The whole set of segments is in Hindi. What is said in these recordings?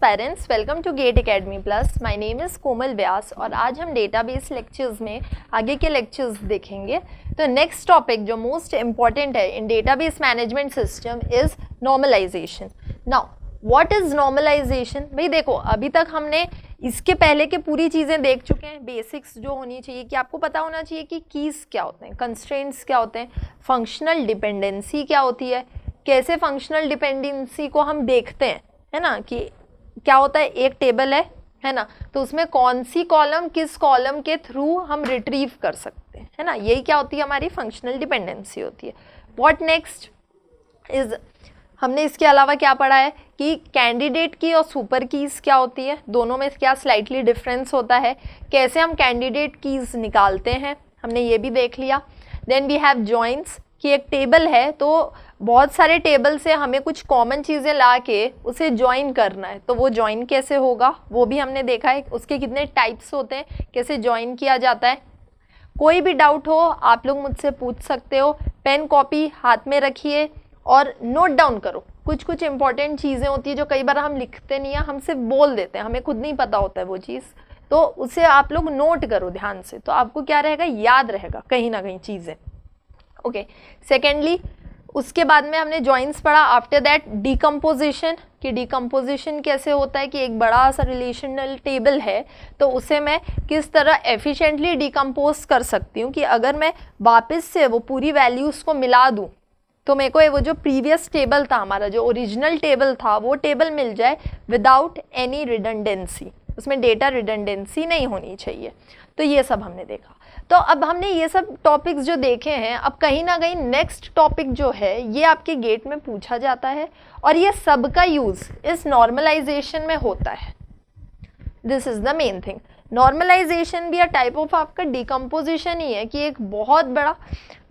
Aspirants, welcome to GATE academy plus. My name is Komal Vyas और आज हम डेटाबेस लेक्चर्स में आगे के लेक्चर्स देखेंगे। तो नेक्स्ट टॉपिक जो मोस्ट इम्पॉर्टेंट है in database management system is normalization. Now what is normalization? भाई देखो, अभी तक हमने इसके पहले के पूरी चीज़ें देख चुके हैं। बेसिक्स जो होनी चाहिए कि आपको पता होना चाहिए कि कीज़ क्या होते हैं, कंस्ट्रेंट्स क्या होते हैं, फंक्शनल डिपेंडेंसी क्या होती है, कैसे फंक्शनल डिपेंडेंसी को हम देखते हैं, है ना, कि क्या होता है, एक टेबल है ना, तो उसमें कौन सी कॉलम किस कॉलम के थ्रू हम रिट्रीव कर सकते हैं, है ना, यही क्या होती है, हमारी फंक्शनल डिपेंडेंसी होती है। व्हाट नेक्स्ट इज, हमने इसके अलावा क्या पढ़ा है कि कैंडिडेट की और सुपर कीज़ क्या होती है, दोनों में क्या स्लाइटली डिफरेंस होता है, कैसे हम कैंडिडेट कीज़ निकालते हैं, हमने ये भी देख लिया। देन वी हैव जॉइंट्स, कि एक टेबल है तो बहुत सारे टेबल से हमें कुछ कॉमन चीज़ें ला के उसे ज्वाइन करना है, तो वो ज्वाइन कैसे होगा वो भी हमने देखा है, उसके कितने टाइप्स होते हैं, कैसे ज्वाइन किया जाता है। कोई भी डाउट हो आप लोग मुझसे पूछ सकते हो, पेन कॉपी हाथ में रखिए और नोट डाउन करो। कुछ कुछ इंपॉर्टेंट चीज़ें होती है जो कई बार हम लिखते नहीं हैं, हम सिर्फ बोल देते हैं, हमें खुद नहीं पता होता है वो चीज़, तो उसे आप लोग नोट करो ध्यान से, तो आपको क्या रहेगा, याद रहेगा कहीं ना कहीं चीज़ें। ओके, सेकेंडली उसके बाद में हमने जॉइंट्स पढ़ा। आफ्टर दैट डिकम्पोजिशन, कि डिकम्पोजिशन कैसे होता है, कि एक बड़ा सा रिलेशनल टेबल है तो उसे मैं किस तरह एफिशिएंटली डिकम्पोज कर सकती हूँ, कि अगर मैं वापस से वो पूरी वैल्यूज़ को मिला दूँ तो मेरे को वो जो प्रीवियस टेबल था, हमारा जो ओरिजिनल टेबल था, वो टेबल मिल जाए विदाउट एनी रिडंडेंसी, उसमें डेटा रिडंडेंसी नहीं होनी चाहिए। तो ये सब हमने देखा। तो अब हमने ये सब टॉपिक्स जो देखे हैं, अब कहीं ना कहीं नेक्स्ट टॉपिक जो है ये आपके गेट में पूछा जाता है और ये सब का यूज़ इस नॉर्मलाइजेशन में होता है। This is the main thing. Normalization भी अ टाइप ऑफ आपका डिकम्पोजिशन ही है, कि एक बहुत बड़ा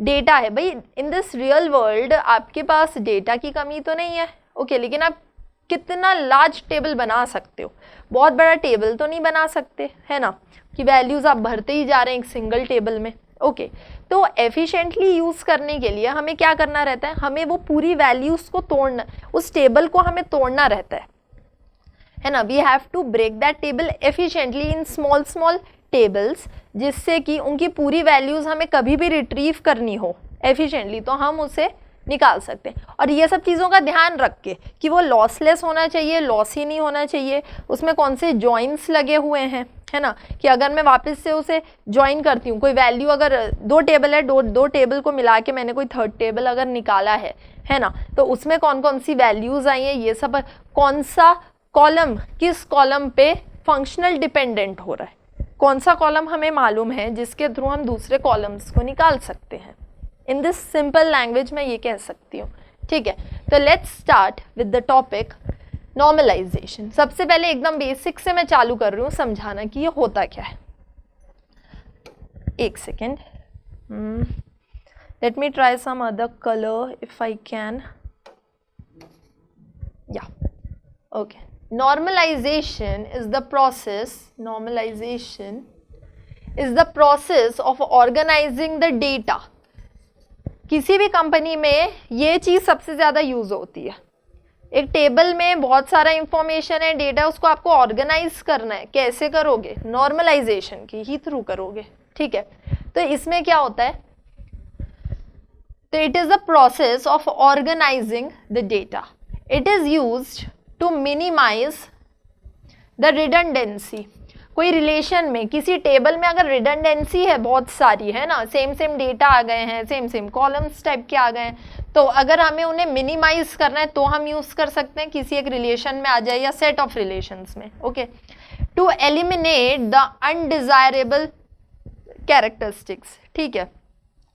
डेटा है। भाई इन दिस रियल वर्ल्ड आपके पास डेटा की कमी तो नहीं है, ओके, लेकिन आप कितना लार्ज टेबल बना सकते हो, बहुत बड़ा टेबल तो नहीं बना सकते, है ना, कि वैल्यूज़ आप भरते ही जा रहे हैं एक सिंगल टेबल में। ओके, तो एफिशिएंटली यूज़ करने के लिए हमें क्या करना रहता है, हमें वो पूरी वैल्यूज़ को तोड़ना, उस टेबल को हमें तोड़ना रहता है ना। We have to break that table efficiently in small small tables, जिससे कि उनकी पूरी वैल्यूज़ हमें कभी भी रिट्रीव करनी हो एफिशिएंटली तो हम उसे निकाल सकते हैं। और ये सब चीज़ों का ध्यान रख के कि वो लॉसलेस होना चाहिए, लॉस ही नहीं होना चाहिए, उसमें कौन से जॉइंट्स लगे हुए हैं, है ना, कि अगर मैं वापस से उसे ज्वाइन करती हूँ, कोई वैल्यू अगर दो टेबल है, दो टेबल को मिला के मैंने कोई थर्ड टेबल अगर निकाला है ना, तो उसमें कौन कौन सी वैल्यूज़ आई हैं, ये सब, कौन सा कॉलम किस कॉलम पे फंक्शनल डिपेंडेंट हो रहा है, कौन सा कॉलम हमें मालूम है जिसके थ्रू हम दूसरे कॉलम्स को निकाल सकते हैं। इन दिस सिंपल लैंग्वेज मैं ये कह सकती हूँ, ठीक है। तो let's start with the topic normalization. सबसे पहले एकदम बेसिक से मैं चालू कर रही हूँ समझाना कि ये होता क्या है। एक second, let me try some other colour if I can, या okay. Normalization is the process of organizing the data. किसी भी कंपनी में ये चीज़ सबसे ज़्यादा यूज़ होती है। एक टेबल में बहुत सारा इंफॉर्मेशन है, डेटा, उसको आपको ऑर्गेनाइज करना है, कैसे करोगे, नॉर्मलाइजेशन की ही थ्रू करोगे, ठीक है। तो इसमें क्या होता है, तो it is the process of organizing the data. It is used to minimize the redundancy. कोई रिलेशन में, किसी टेबल में अगर रिडंडेंसी है बहुत सारी, है ना, सेम सेम डेटा आ गए हैं, सेम सेम कॉलम्स टाइप के आ गए हैं, तो अगर हमें उन्हें मिनिमाइज करना है तो हम यूज़ कर सकते हैं, किसी एक रिलेशन में आ जाए या सेट ऑफ रिलेशंस में, okay. To eliminate the undesirable characteristics, ठीक है,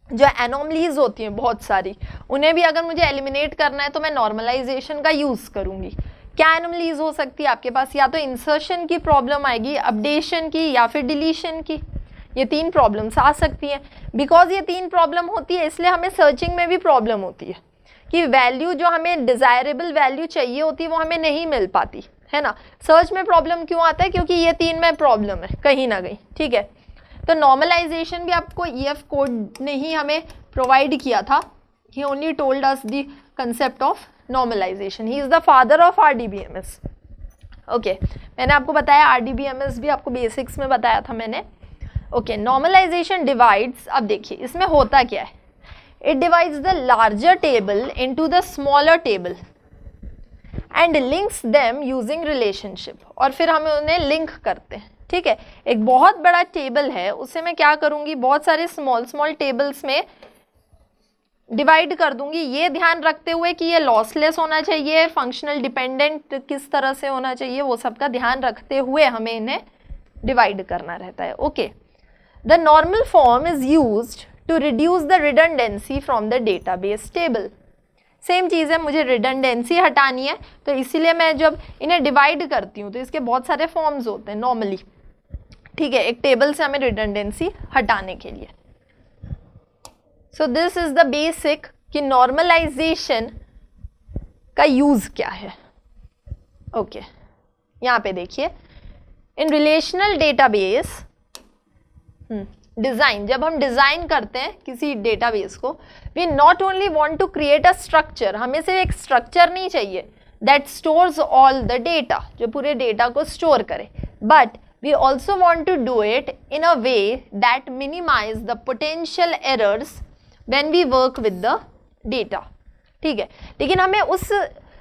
जो एनोमलीज होती हैं बहुत सारी, उन्हें भी अगर मुझे एलिमिनेट करना है तो मैं नॉर्मलाइजेशन का यूज़ करूँगी। क्या एनोमलीज हो सकती है आपके पास, या तो इंसर्शन की प्रॉब्लम आएगी, अपडेशन की, या फिर डिलीशन की। ये तीन प्रॉब्लम्स आ सकती हैं। बिकॉज ये तीन प्रॉब्लम होती है इसलिए हमें सर्चिंग में भी प्रॉब्लम होती है, कि वैल्यू जो हमें डिज़ायरेबल वैल्यू चाहिए होती है वो हमें नहीं मिल पाती, है ना। सर्च में प्रॉब्लम क्यों आता है, क्योंकि ये तीन में प्रॉब्लम है कहीं ना कहीं, ठीक है। तो नॉर्मलाइजेशन भी आपको EF कोड ने ही हमें प्रोवाइड किया था। He only told us the concept of normalization. He is the father of RDBMS. Okay मैंने आपको बताया RDBMS भी आपको बेसिक्स में बताया था मैंने। ओके नॉर्मलाइजेशन डिवाइड्स, अब देखिए इसमें होता क्या है, it divides the larger table into the smaller table and links them using relationship, और फिर हम उन्हें लिंक करते हैं। ठीक है, एक बहुत बड़ा टेबल है, उसे मैं क्या करूँगी, बहुत सारे स्मॉल स्मॉल टेबल्स में डिवाइड कर दूंगी, ये ध्यान रखते हुए कि ये लॉसलेस होना चाहिए, फंक्शनल डिपेंडेंट किस तरह से होना चाहिए, वो सब का ध्यान रखते हुए हमें इन्हें डिवाइड करना रहता है। Okay, the normal form is used to reduce the redundancy from the database table. Same चीज़ है, मुझे रिडंडेंसी हटानी है, तो इसीलिए मैं जब इन्हें डिवाइड करती हूँ तो इसके बहुत सारे फॉर्म्स होते हैं नॉर्मली। ठीक है, एक टेबल से हमें रिडंडेंसी हटाने के लिए। सो दिस इज द बेसिक कि नॉर्मलाइजेशन का यूज क्या है। ओके यहाँ पे देखिए, इन रिलेशनल डेटाबेस डिजाइन, जब हम डिजाइन करते हैं किसी डेटाबेस को, we not only want to create a structure, हमें सिर्फ एक स्ट्रक्चर नहीं चाहिए that stores all the data, जो पूरे डेटा को स्टोर करे, but we also want to do it in a way that minimize the potential errors when we work with the data। ठीक है, लेकिन हमें उस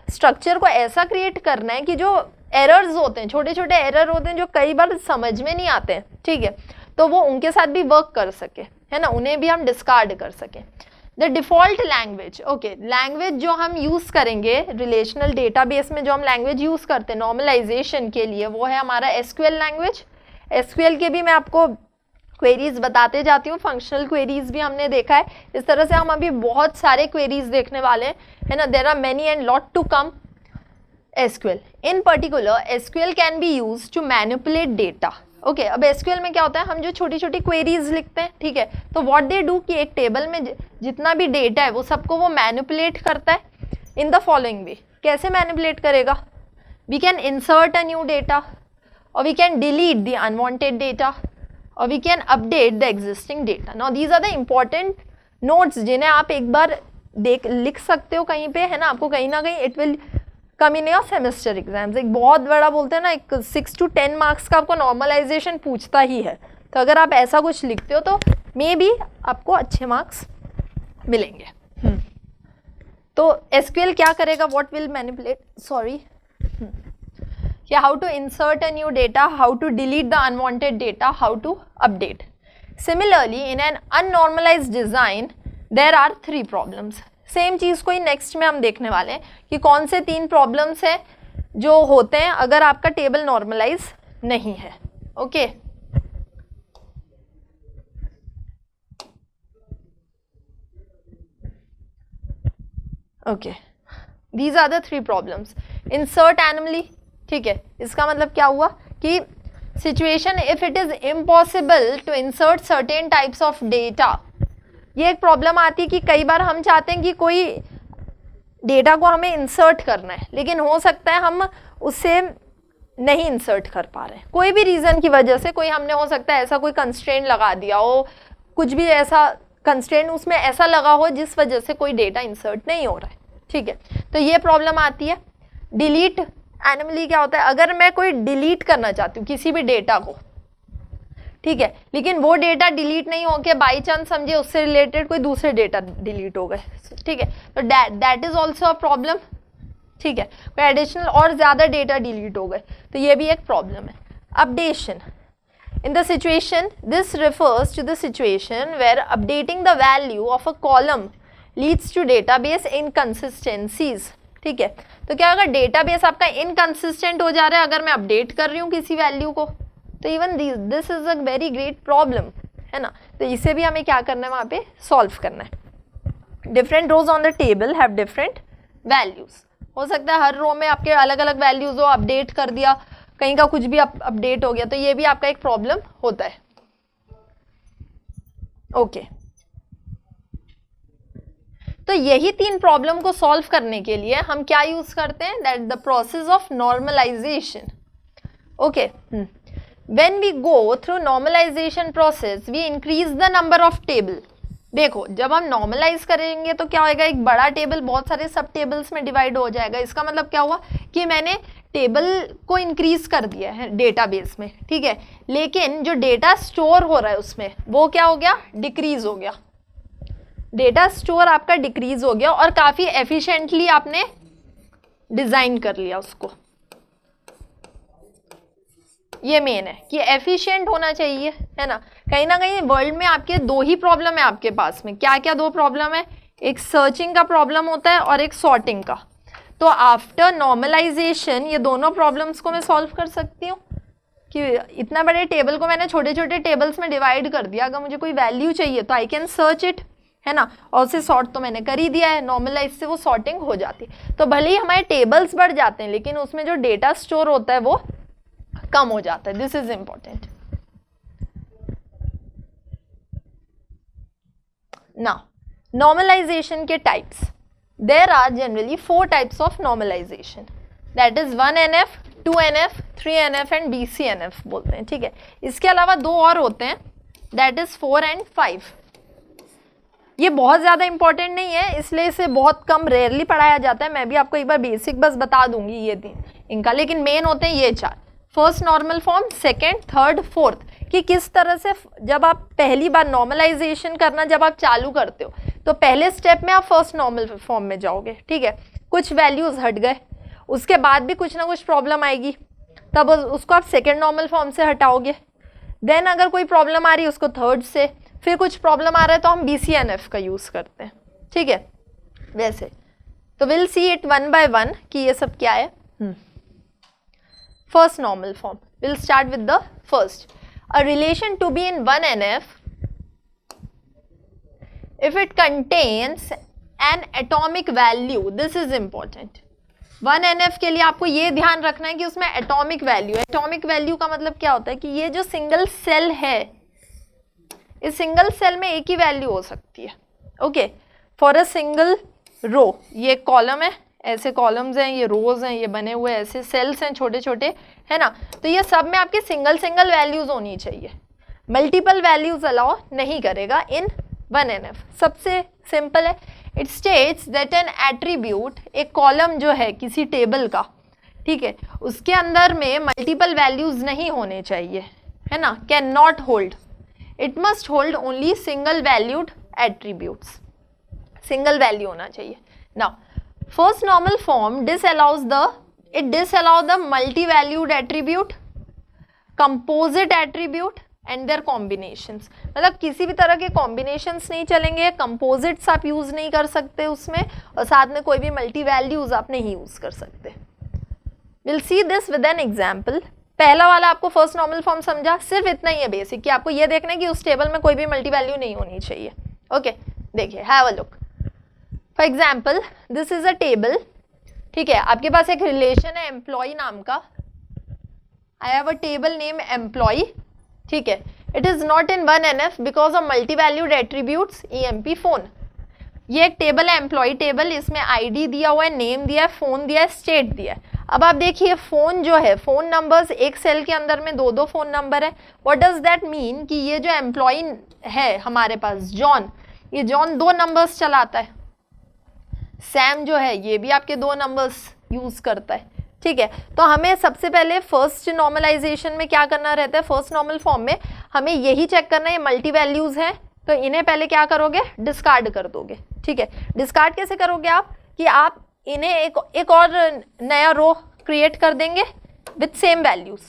स्ट्रक्चर को ऐसा क्रिएट करना है कि जो एरर्स होते हैं, छोटे छोटे एरर होते हैं जो कई बार समझ में नहीं आते हैं, ठीक है, तो वो उनके साथ भी वर्क कर सके, है ना, उन्हें भी हम डिस्कार्ड कर सकें। The default language, okay language जो हम यूज़ करेंगे रिलेशनल डेटाबेस में, जो हम लैंग्वेज यूज़ करते हैं नॉर्मलाइजेशन के लिए, वो है हमारा एसक्यूएल लैंग्वेज। एसक्यूएल के भी मैं आपको क्वेरीज बताते जाती हूँ, फंक्शनल क्वेरीज भी हमने देखा है, इस तरह से हम अभी बहुत सारे क्वेरीज देखने वाले हैं, है ना, there are many and lot to come. SQL in particular, SQL can be use to manipulate data. Okay अब एसक्यूएल में क्या होता है, हम जो छोटी छोटी क्वेरीज लिखते हैं, ठीक है, तो व्हाट दे डू कि एक टेबल में जितना भी डेटा है वो सबको वो मैनिपुलेट करता है इन द फॉलोइंग वे। कैसे मैनिपुलेट करेगा, we can insert a new data, और we can delete the unwanted data, और we can update the existing data. Now these are the important notes जिन्हें आप एक बार लिख सकते हो कहीं पे, है ना, आपको कहीं ना कहीं it will come in your semester exams. एक बहुत बड़ा बोलते हैं ना, एक 6 to 10 मार्क्स का आपको नॉर्मलाइजेशन पूछता ही है, तो अगर आप ऐसा कुछ लिखते हो तो मे बी आपको अच्छे मार्क्स मिलेंगे। तो एसक्यूएल क्या करेगा, what will manipulate, sorry, how to insert a new data, how to delete the unwanted data, how to update. Similarly, in an unnormalized design, there are 3 problems. Same चीज़ को ही नेक्स्ट में हम देखने वाले हैं कि कौन से 3 प्रॉब्लम्स हैं जो होते हैं अगर आपका टेबल नॉर्मलाइज नहीं है। Okay okay these are the 3 problems. Insert anomaly, ठीक है, इसका मतलब क्या हुआ कि situation if it is impossible to insert certain types of data, ये एक प्रॉब्लम आती है कि कई बार हम चाहते हैं कि कोई डेटा को हमें इंसर्ट करना है, लेकिन हो सकता है हम उससे नहीं इंसर्ट कर पा रहे हैं कोई भी रीज़न की वजह से, कोई हमने हो सकता है ऐसा कोई कंस्ट्रेंट लगा दिया हो, कुछ भी ऐसा कंस्ट्रेंट उसमें ऐसा लगा हो जिस वजह से कोई डेटा इंसर्ट नहीं हो रहा है। ठीक है, तो ये प्रॉब्लम आती है। डिलीट एनोमली क्या होता है, अगर मैं कोई डिलीट करना चाहती हूँ किसी भी डेटा को, ठीक है, लेकिन वो डेटा डिलीट नहीं हो के बाई चांस समझिए उससे रिलेटेड कोई दूसरे डेटा डिलीट हो गए, ठीक है, तो that is also a problem. ठीक है, कोई एडिशनल और ज़्यादा डेटा डिलीट हो गए तो ये भी एक प्रॉब्लम है। Updation in the situation, this refers to the situation where updating the value of a column leads to database inconsistencies। ठीक है, तो क्या अगर डेटाबेस आपका इनकंसिस्टेंट हो जा रहा है अगर मैं अपडेट कर रही हूँ किसी वैल्यू को, तो even this is a very great problem, है ना, तो इसे भी हमें क्या करना है, वहाँ पे सॉल्व करना है। Different rows on the table have different values, हो सकता है हर रो में आपके अलग अलग वैल्यूज हो, अपडेट कर दिया, कहीं का कुछ भी अपडेट हो गया, तो ये भी आपका एक प्रॉब्लम होता है। ओके, तो यही 3 प्रॉब्लम को सॉल्व करने के लिए हम क्या यूज करते हैं, that the process of normalization. Okay, when we go through normalization process we increase the number of table. देखो, जब हम नॉर्मलाइज करेंगे तो क्या होगा, एक बड़ा टेबल बहुत सारे सब टेबल्स में डिवाइड हो जाएगा। इसका मतलब क्या हुआ कि मैंने टेबल को इंक्रीज कर दिया है डेटाबेस में, ठीक है, लेकिन जो डेटा स्टोर हो रहा है उसमें वो क्या हो गया, डिक्रीज हो गया। डेटा स्टोर आपका डिक्रीज हो गया और काफ़ी एफिशिएंटली आपने डिज़ाइन कर लिया उसको। ये मेन है कि एफिशिएंट होना चाहिए, है ना कहीं वर्ल्ड में आपके दो ही प्रॉब्लम है आपके पास में। क्या क्या दो प्रॉब्लम है, एक सर्चिंग का प्रॉब्लम होता है और एक सॉर्टिंग का। तो आफ्टर नॉर्मलाइजेशन ये दोनों प्रॉब्लम्स को मैं सॉल्व कर सकती हूँ कि इतना बड़े टेबल को मैंने छोटे छोटे टेबल्स में डिवाइड कर दिया, अगर मुझे कोई वैल्यू चाहिए तो आई कैन सर्च इट, है ना, और उसे सॉर्ट तो मैंने कर ही दिया है, नॉर्मलाइज से वो सॉर्टिंग हो जाती है। तो भले ही हमारे टेबल्स बढ़ जाते हैं लेकिन उसमें जो डेटा स्टोर होता है वो कम हो जाता है। This is important. Now normalization के types, there are generally 4 types of normalization, that is 1NF, 2NF, 3NF and BCNF बोलते हैं, ठीक है। इसके अलावा 2 और होते हैं, दैट इज 4 एंड 5। ये बहुत ज़्यादा इंपॉर्टेंट नहीं है इसलिए इसे बहुत कम रेयरली पढ़ाया जाता है। मैं भी आपको एक बार बेसिक बस बता दूंगी ये 3 इनका, लेकिन मेन होते हैं ये 4, first normal form, second, third, fourth, कि किस तरह से जब आप पहली बार नॉर्मलाइजेशन करना जब आप चालू करते हो तो पहले स्टेप में आप फर्स्ट नॉर्मल फॉर्म में जाओगे, ठीक है, कुछ वैल्यूज हट गए, उसके बाद भी कुछ ना कुछ प्रॉब्लम आएगी, तब उसको आप सेकेंड नॉर्मल फॉर्म से हटाओगे, देन अगर कोई प्रॉब्लम आ रही है उसको थर्ड से, फिर कुछ प्रॉब्लम आ रहा है तो हम BCNF का यूज़ करते हैं, ठीक है। वैसे तो will see it one by one कि ये सब क्या है। First normal form, will start with the first, a relation to be in 1NF if it contains an atomic value, this is important। 1NF के लिए आपको ये ध्यान रखना है कि उसमें एटॉमिक वैल्यू, एटॉमिक वैल्यू का मतलब क्या होता है कि ये जो सिंगल सेल है इस सिंगल सेल में एक ही वैल्यू हो सकती है, okay, for a single row. ये कॉलम है, ऐसे कॉलम्स हैं, ये रोज हैं, ये बने हुए ऐसे सेल्स हैं छोटे छोटे, है ना, तो ये सब में आपके सिंगल सिंगल वैल्यूज होनी चाहिए, मल्टीपल वैल्यूज अलाउ नहीं करेगा इन 1NF। सबसे सिंपल है, it states that N attribute, एक कॉलम जो है किसी टेबल का, ठीक है, उसके अंदर में मल्टीपल वैल्यूज नहीं होने चाहिए, है ना, can not hold, it must hold only single valued attributes, single value होना चाहिए। Now first normal form disallows the multi-valued attribute, composite attribute and their combinations। मतलब किसी भी तरह के combinations नहीं चलेंगे, composites आप यूज नहीं कर सकते उसमें, और साथ में कोई भी मल्टी वैल्यूज आप नहीं यूज कर सकते। We'll see this with an example। पहला वाला आपको फर्स्ट नॉर्मल फॉर्म समझा, सिर्फ इतना ही है बेसिक कि आपको ये देखना है कि उस टेबल में कोई भी मल्टी वैल्यू नहीं होनी चाहिए, ओके। देखिए, have a look, for example this is a table, ठीक है, आपके पास एक रिलेशन है एम्प्लॉय नाम का, I have a table name employee, ठीक है, it is not in 1NF because of multi valued attributes EMP phone. ये एक टेबल है एम्प्लॉय टेबल, इसमें ID दिया हुआ है, नेम दिया है, फोन दिया है, स्टेट दिया है। अब आप देखिए फोन जो है, फोन नंबर्स एक सेल के अंदर में 2-2 फोन नंबर है। व्हाट डज दैट मीन कि ये जो एम्प्लॉय है हमारे पास जॉन, ये जॉन 2 नंबर्स चलाता है, सैम जो है ये भी आपके 2 नंबर्स यूज करता है, ठीक है। तो हमें सबसे पहले फर्स्ट नॉर्मलाइजेशन में क्या करना रहता है, फर्स्ट नॉर्मल फॉर्म में हमें यही चेक करना है ये मल्टी वैल्यूज हैं, तो इन्हें पहले क्या करोगे, डिस्कार्ड कर दोगे, ठीक है। डिस्कार्ड कैसे करोगे आप, कि आप इन्हें एक और नया रो क्रिएट कर देंगे with same values,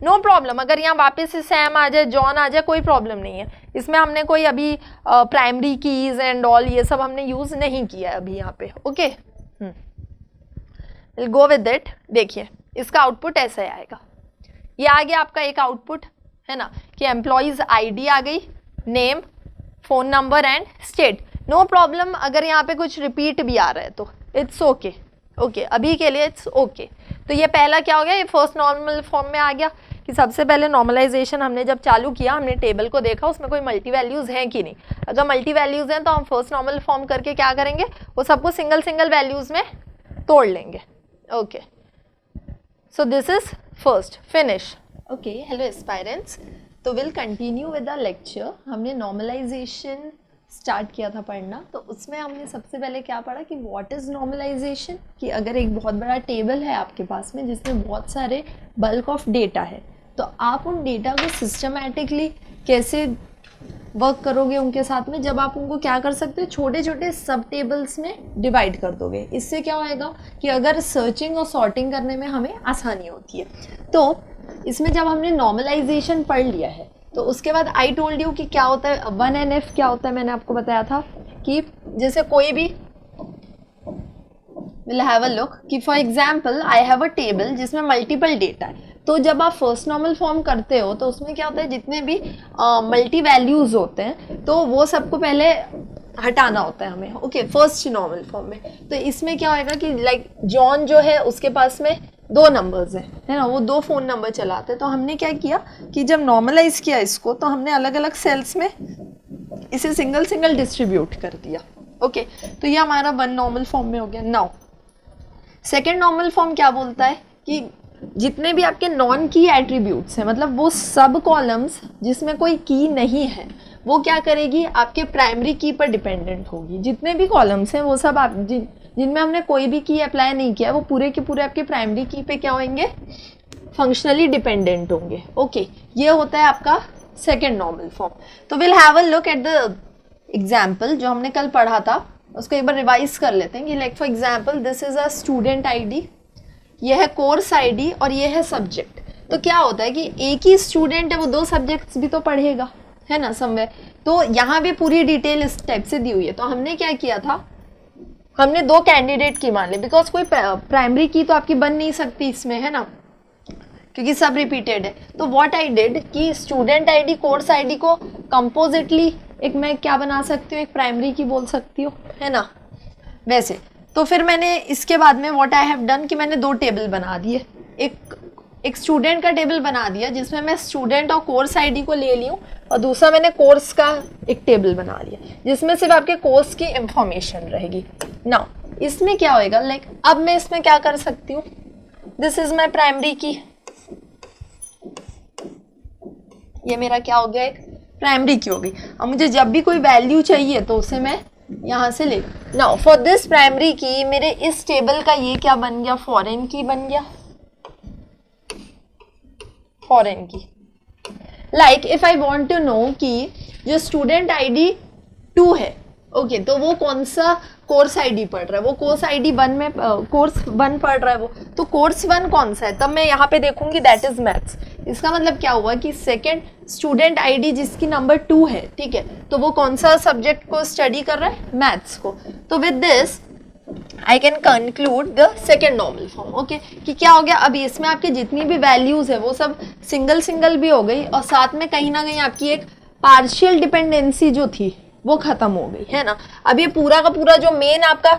no problem. अगर यहाँ वापस से सैम आ जाए, जॉन आ जाए, कोई प्रॉब्लम नहीं है, इसमें हमने कोई अभी प्राइमरी कीज एंड ऑल ये सब हमने यूज नहीं किया है अभी यहाँ पे, okay. Will go with it. देखिए इसका आउटपुट ऐसा आएगा, ये आ गया आपका एक आउटपुट, है ना, कि एम्प्लॉयज ID आ गई, name, phone number and state, no problem. अगर यहाँ पे कुछ रिपीट भी आ रहा है तो इट्स ओके, ओके, अभी के लिए इट्स ओके। तो ये पहला क्या हो गया, ये फर्स्ट नॉर्मल फॉर्म में आ गया कि सबसे पहले नॉर्मलाइजेशन हमने जब चालू किया, हमने टेबल को देखा उसमें कोई मल्टी वैल्यूज हैं कि नहीं। अगर मल्टी वैल्यूज हैं तो हम फर्स्ट नॉर्मल फॉर्म करके क्या करेंगे, वो सबको सिंगल सिंगल वैल्यूज में तोड़ लेंगे, okay. So this is first, finish, okay. Hello aspirants, तो will continue with the lecture. हमने नॉर्मलाइजेशन स्टार्ट किया था पढ़ना, तो उसमें हमने सबसे पहले क्या पढ़ा कि व्हाट इज़ नॉर्मलाइजेशन, कि अगर एक बहुत बड़ा टेबल है आपके पास में जिसमें बहुत सारे बल्क ऑफ डेटा है, तो आप उन डेटा को सिस्टमैटिकली कैसे वर्क करोगे उनके साथ में, जब आप उनको क्या कर सकते हो, छोटे छोटे सब टेबल्स में डिवाइड कर दोगे। इससे क्या होएगा कि अगर सर्चिंग और सॉर्टिंग करने में हमें आसानी होती है। तो इसमें जब हमने नॉर्मलाइजेशन पढ़ लिया है तो उसके बाद आई टोल्ड यू कि क्या होता है 1NF क्या होता है, मैंने आपको बताया था कि जैसे कोई भी विल हैव अ लुक कि for example I have a table जिसमें मल्टीपल डेटा है, तो जब आप फर्स्ट नॉर्मल फॉर्म करते हो तो उसमें क्या होता है, जितने भी मल्टी वैल्यूज होते हैं तो वो सबको पहले हटाना होता है हमें, ओके, फर्स्ट नॉर्मल फॉर्म में। तो इसमें क्या होएगा कि लाइक जॉन जो है उसके पास में 2 नंबर्स हैं, है ना, वो 2 फ़ोन नंबर चलाते हैं। तो हमने क्या किया कि जब नॉर्मलाइज किया इसको तो हमने अलग अलग सेल्स में इसे सिंगल सिंगल डिस्ट्रीब्यूट कर दिया, ओके। तो ये हमारा 1 नॉर्मल फॉर्म में हो गया। नाउ सेकेंड नॉर्मल फॉर्म क्या बोलता है कि जितने भी आपके नॉन की एट्रीब्यूट्स हैं, मतलब वो सब कॉलम्स जिसमें कोई की नहीं है, वो क्या करेगी, आपके प्राइमरी की पर डिपेंडेंट होगी। जितने भी कॉलम्स हैं वो सब आप जिनमें हमने कोई भी की अप्लाई नहीं किया, वो पूरे के पूरे आपके प्राइमरी की पे क्या होंगे, फंक्शनली डिपेंडेंट होंगे, ओके। ये होता है आपका सेकेंड नॉर्मल फॉर्म। तो will have a look at the example जो हमने कल पढ़ा था, उसको एक बार रिवाइज कर लेते हैं कि like for example this is a student ID, ये है कोर्स आईडी और ये है सब्जेक्ट। तो क्या होता है कि एक ही स्टूडेंट है, वो 2 सब्जेक्ट्स भी तो पढ़ेगा, है ना, समवेयर। तो यहाँ भी पूरी डिटेल इस टाइप से दी हुई है। तो हमने क्या किया था, हमने 2 कैंडिडेट की मान ली, बिकॉज कोई प्राइमरी की तो आपकी बन नहीं सकती इसमें, है ना, क्योंकि सब रिपीटेड है। तो व्हाट आई डिड कि स्टूडेंट आईडी कोर्स आईडी को कंपोजिटली एक मैं क्या बना सकती हूँ, एक प्राइमरी की बोल सकती हूँ, है ना, वैसे। तो फिर मैंने इसके बाद में व्हाट आई हैव डन कि मैंने 2 टेबल बना दिए, एक स्टूडेंट का टेबल बना दिया जिसमें मैं स्टूडेंट और कोर्स आईडी को ले ली हूँ, और दूसरा मैंने कोर्स का एक टेबल बना लिया जिसमें सिर्फ आपके कोर्स की इंफॉर्मेशन रहेगी। नाउ इसमें क्या होएगा, लाइक अब मैं इसमें क्या कर सकती हूँ, दिस इज माई प्राइमरी की, ये मेरा क्या हो गया, एक प्राइमरी की हो गई। अब मुझे जब भी कोई वैल्यू चाहिए तो उसे मैं यहाँ से ले। नाउ फॉर दिस प्राइमरी की मेरे इस टेबल का ये क्या बन गया, फॉरेन की बन गया, foreign key. Like if I want to know कि जो स्टूडेंट आईडी 2 है, ओके, तो वो कौन सा कोर्स आईडी पढ़ रहा है, वो कोर्स आईडी 1 में कोर्स 1 पढ़ रहा है वो, तो कोर्स 1 कौन सा है, तब मैं यहाँ पे देखूंगी दैट इज मैथ्स। इसका मतलब क्या हुआ कि सेकेंड स्टूडेंट आईडी जिसकी नंबर 2 है, ठीक है, तो वो कौन सा सब्जेक्ट को स्टडी कर रहा है, मैथ्स को। तो with this I can conclude the second normal form, okay, कि क्या हो गया, अभी इसमें आपकी जितनी भी वैल्यूज है वो सब सिंगल सिंगल भी हो गई, और साथ में कहीं ना कहीं आपकी एक पार्शियल डिपेंडेंसी जो थी वो खत्म हो गई, है ना। अब ये पूरा का पूरा जो मेन आपका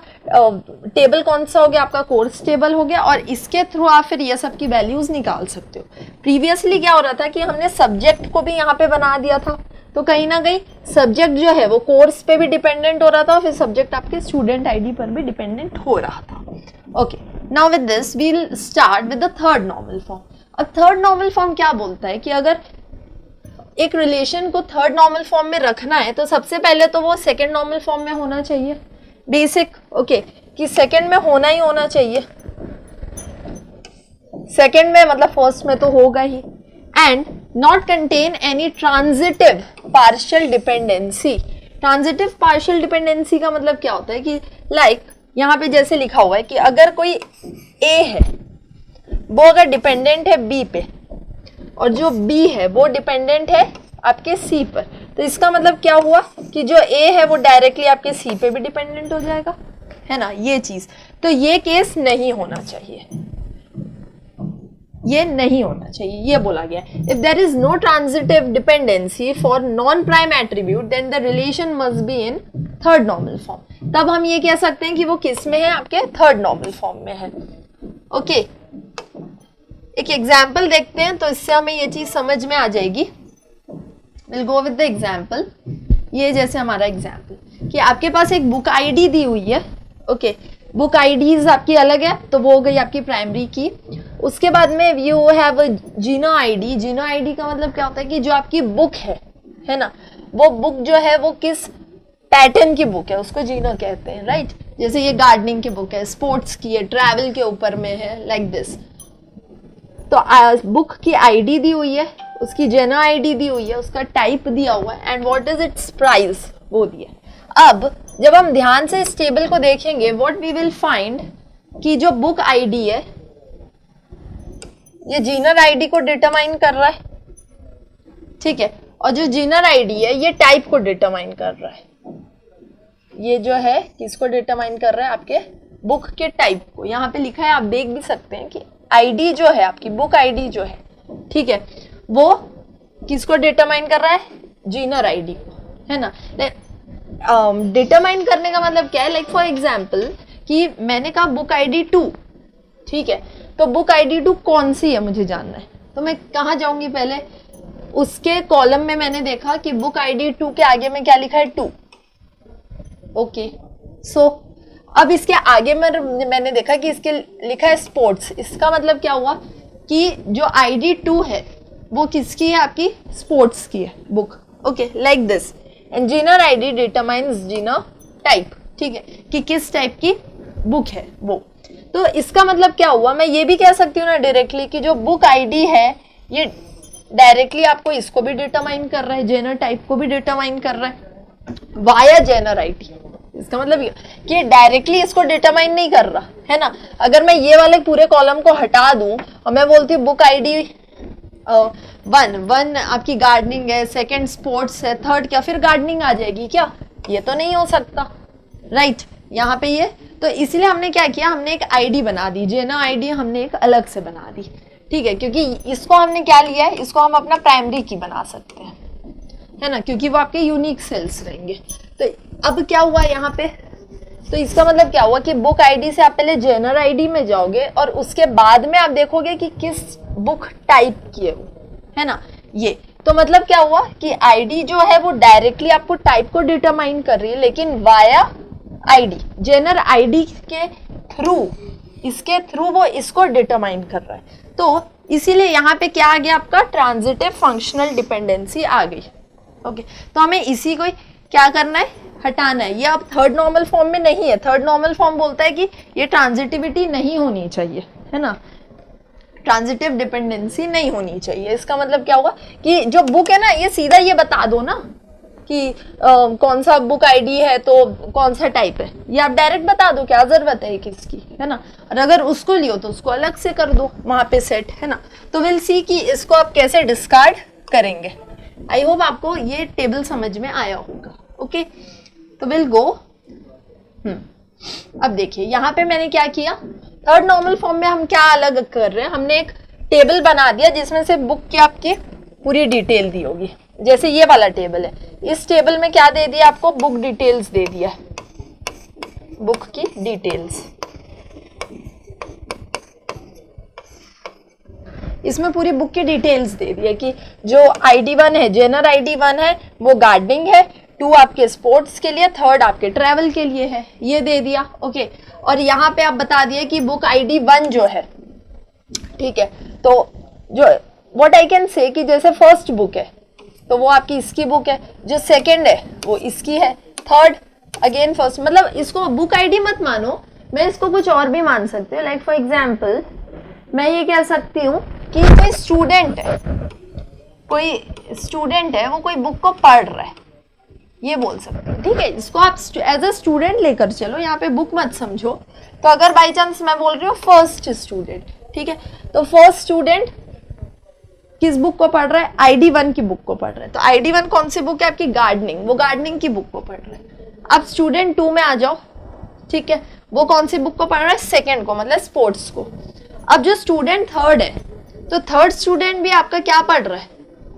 टेबल कौन सा हो गया, आपका कोर्स टेबल हो गया, और इसके थ्रू आप फिर ये सब की वैल्यूज निकाल सकते हो। प्रीवियसली क्या हो रहा था कि हमने सब्जेक्ट को भी यहाँ पे बना दिया था, तो कहीं ना कहीं सब्जेक्ट जो है वो कोर्स पे भी डिपेंडेंट हो रहा था, और फिर सब्जेक्ट आपके स्टूडेंट आईडी पर भी डिपेंडेंट हो रहा था, okay. Now with this we will start with the third normal form. अब थर्ड नॉर्मल फॉर्म क्या बोलता है कि अगर एक रिलेशन को थर्ड नॉर्मल फॉर्म में रखना है तो सबसे पहले तो वो सेकेंड नॉर्मल फॉर्म में होना चाहिए, बेसिक, ओके, कि सेकेंड में होना ही होना चाहिए, सेकेंड में मतलब फर्स्ट में तो होगा ही, and not contain any transitive partial dependency. Transitive partial dependency का मतलब क्या होता है कि लाइक यहाँ पे जैसे लिखा हुआ है कि अगर कोई ए है वो अगर डिपेंडेंट है बी पे, और जो बी है वो डिपेंडेंट है आपके सी पर, तो इसका मतलब क्या हुआ कि जो ए है वो डायरेक्टली आपके सी पे भी डिपेंडेंट हो जाएगा, है ना, ये चीज। तो ये केस नहीं होना चाहिए, ये नहीं होना चाहिए, ये बोला गया। If there is no transitive dependency for non prime attribute then the relation must be in third normal form. तब हम ये कह सकते हैं कि वो किस में है, आपके थर्ड नॉर्मल फॉर्म में है, ओके। एक एग्जाम्पल देखते हैं तो इससे हमें ये चीज समझ में आ जाएगी। Will go with the example. ये जैसे हमारा एग्जाम्पल कि आपके पास एक बुक आईडी दी हुई है, ओके, बुक आईडीज आपकी अलग है, तो वो हो गई आपकी प्राइमरी की। उसके बाद में you have genre ID. Genre ID का मतलब क्या होता है कि जो आपकी बुक है ना, वो बुक जो है वो किस पैटर्न की बुक है उसको जीना कहते हैं, राइट। जैसे ये गार्डनिंग की बुक है, स्पोर्ट्स की है, ट्रैवल के ऊपर में है, लाइक दिस। तो बुक की आईडी दी हुई है, उसकी जेनर आईडी दी हुई है, उसका टाइप दिया हुआ है and what is it's price वो दिया। अब जब हम ध्यान से इस टेबल को देखेंगे व्हाट वी विल फाइंड कि जो बुक आईडी है ये जीनर आईडी को डिटरमाइन कर रहा है, ठीक है, और जो जीनर आईडी है ये टाइप को डिटरमाइन कर रहा है। ये जो है किसको डिटरमाइन कर रहा है, आपके बुक के टाइप को। यहाँ पे लिखा है, आप देख भी सकते हैं कि आईडी जो है आपकी बुक आईडी जो है, ठीक है, वो किसको डिटरमाइन कर रहा है, जीनर आईडी को, है ना। डिटरमाइन करने का मतलब क्या है, लाइक फॉर एग्जाम्पल कि मैंने कहा बुक आईडी 2, ठीक है, तो बुक आईडी 2 कौन सी है मुझे जानना है, तो मैं कहाँ जाऊंगी, पहले उसके कॉलम में मैंने देखा कि बुक आईडी 2 के आगे में क्या लिखा है, 2, ओके। सो अब इसके आगे में मैंने देखा कि इसके लिखा है स्पोर्ट्स, इसका मतलब क्या हुआ कि जो आईडी 2 है वो किसकी है, आपकी स्पोर्ट्स की है book, okay, like this. And Zener ID determines Zener type, ठीक है, कि किस टाइप की बुक है वो। तो इसका मतलब क्या हुआ, मैं ये भी कह सकती हूँ ना डायरेक्टली कि जो बुक आईडी है ये डायरेक्टली आपको इसको भी डिटरमाइन कर रहा है, जेनर टाइप को भी डिटरमाइन कर रहा है वाया जेनर आईडी। इसका मतलब ये कि डायरेक्टली इसको डिटरमाइन नहीं कर रहा है ना। अगर मैं ये वाले पूरे कॉलम को हटा दूं और मैं बोलती हूँ बुक आईडी 1 आपकी गार्डनिंग है, सेकंड स्पोर्ट्स है, थर्ड क्या फिर गार्डनिंग आ जाएगी क्या, ये तो नहीं हो सकता, राइट। यहाँ पे ये तो इसलिए हमने क्या किया, हमने एक आईडी बना दी, जेनर आईडी हमने एक अलग से बना दी, ठीक है, क्योंकि इसको हमने क्या लिया है, इसको हम अपना प्राइमरी की बना सकते हैं, है ना, क्योंकि वो आपके यूनिक सेल्स रहेंगे। तो अब क्या हुआ यहाँ पे, तो इसका मतलब क्या हुआ कि बुक आईडी से आप पहले जेनर आईडी में जाओगे और उसके बाद में आप देखोगे कि किस बुक टाइप की है वो, है ना। ये तो मतलब क्या हुआ कि आईडी जो है वो डायरेक्टली आपको टाइप को डिटरमाइन कर रही है, लेकिन वाया आईडी, जेनर आईडी के थ्रू, इसके थ्रू वो इसको डिटरमाइन कर रहा है। तो इसीलिए यहाँ पे क्या आ गया, आपका ट्रांजिटिव फंक्शनल डिपेंडेंसी आ गई, ओके। तो हमें इसी को क्या करना है, हटाना है। ये अब थर्ड नॉर्मल फॉर्म में नहीं है, थर्ड नॉर्मल फॉर्म बोलता है कि ये ट्रांजिटिविटी नहीं होनी चाहिए, है ना, ट्रांजिटिव डिपेंडेंसी नहीं होनी चाहिए। इसका मतलब क्या होगा कि जो बुक है ना ये सीधा ये बता दो ना कि कौन सा बुक आईडी है तो कौन सा टाइप है, ये आप डायरेक्ट बता दो, क्या जरूरत है किसकी, है ना। और अगर उसको लियो तो उसको अलग से कर दो वहां पे सेट, है ना। तो विल सी कि इसको आप कैसे डिस्कार्ड करेंगे। आई होप आपको ये टेबल समझ में आया होगा, ओके। तो विल गो, अब देखिए यहाँ पे मैंने क्या किया, थर्ड नॉर्मल फॉर्म में हम क्या अलग कर रहे हैं, हमने एक टेबल बना दिया जिसमें से बुक की आपकी पूरी डिटेल दी होगी। जैसे ये वाला टेबल है, इस टेबल में क्या दे दिया आपको, बुक डिटेल्स दे दिया है, बुक की डिटेल्स। इसमें पूरी बुक की डिटेल्स दे दी है कि जो आईडी 1 है, जेनर आईडी 1 है, वो गार्डनिंग है, 2 आपके स्पोर्ट्स के लिए, थर्ड आपके ट्रैवल के लिए है, ये दे दिया, ओके। और यहाँ पे आप बता दिए कि बुक आईडी 1 जो है, ठीक है, तो जो व्हाट आई कैन से कि जैसे फर्स्ट बुक है तो वो आपकी इसकी बुक है, जो सेकंड है वो इसकी है, थर्ड अगेन फर्स्ट। मतलब इसको बुक आईडी मत मानो, मैं इसको कुछ और भी मान सकती हूँ। लाइक फॉर एग्जाम्पल मैं ये कह सकती हूँ कि कोई स्टूडेंट है, वो कोई बुक को पढ़ रहा है, ये बोल सकते हैं, ठीक है। इसको आप एज अ स्टूडेंट लेकर चलो, यहाँ पे बुक मत समझो। तो अगर बाई चांस मैं बोल रही हूँ फर्स्ट स्टूडेंट, ठीक है, तो फर्स्ट स्टूडेंट किस बुक को पढ़ रहा है, आईडी 1 की बुक को पढ़ रहा है। तो आईडी 1 कौन सी बुक है आपकी, गार्डनिंग, वो गार्डनिंग की बुक को पढ़ रहा है। अब स्टूडेंट 2 में आ जाओ, ठीक है, वो कौन सी बुक को पढ़ रहा है, सेकेंड को, मतलब स्पोर्ट्स को। अब जो स्टूडेंट थर्ड है, तो थर्ड स्टूडेंट भी आपका क्या पढ़ रहा है,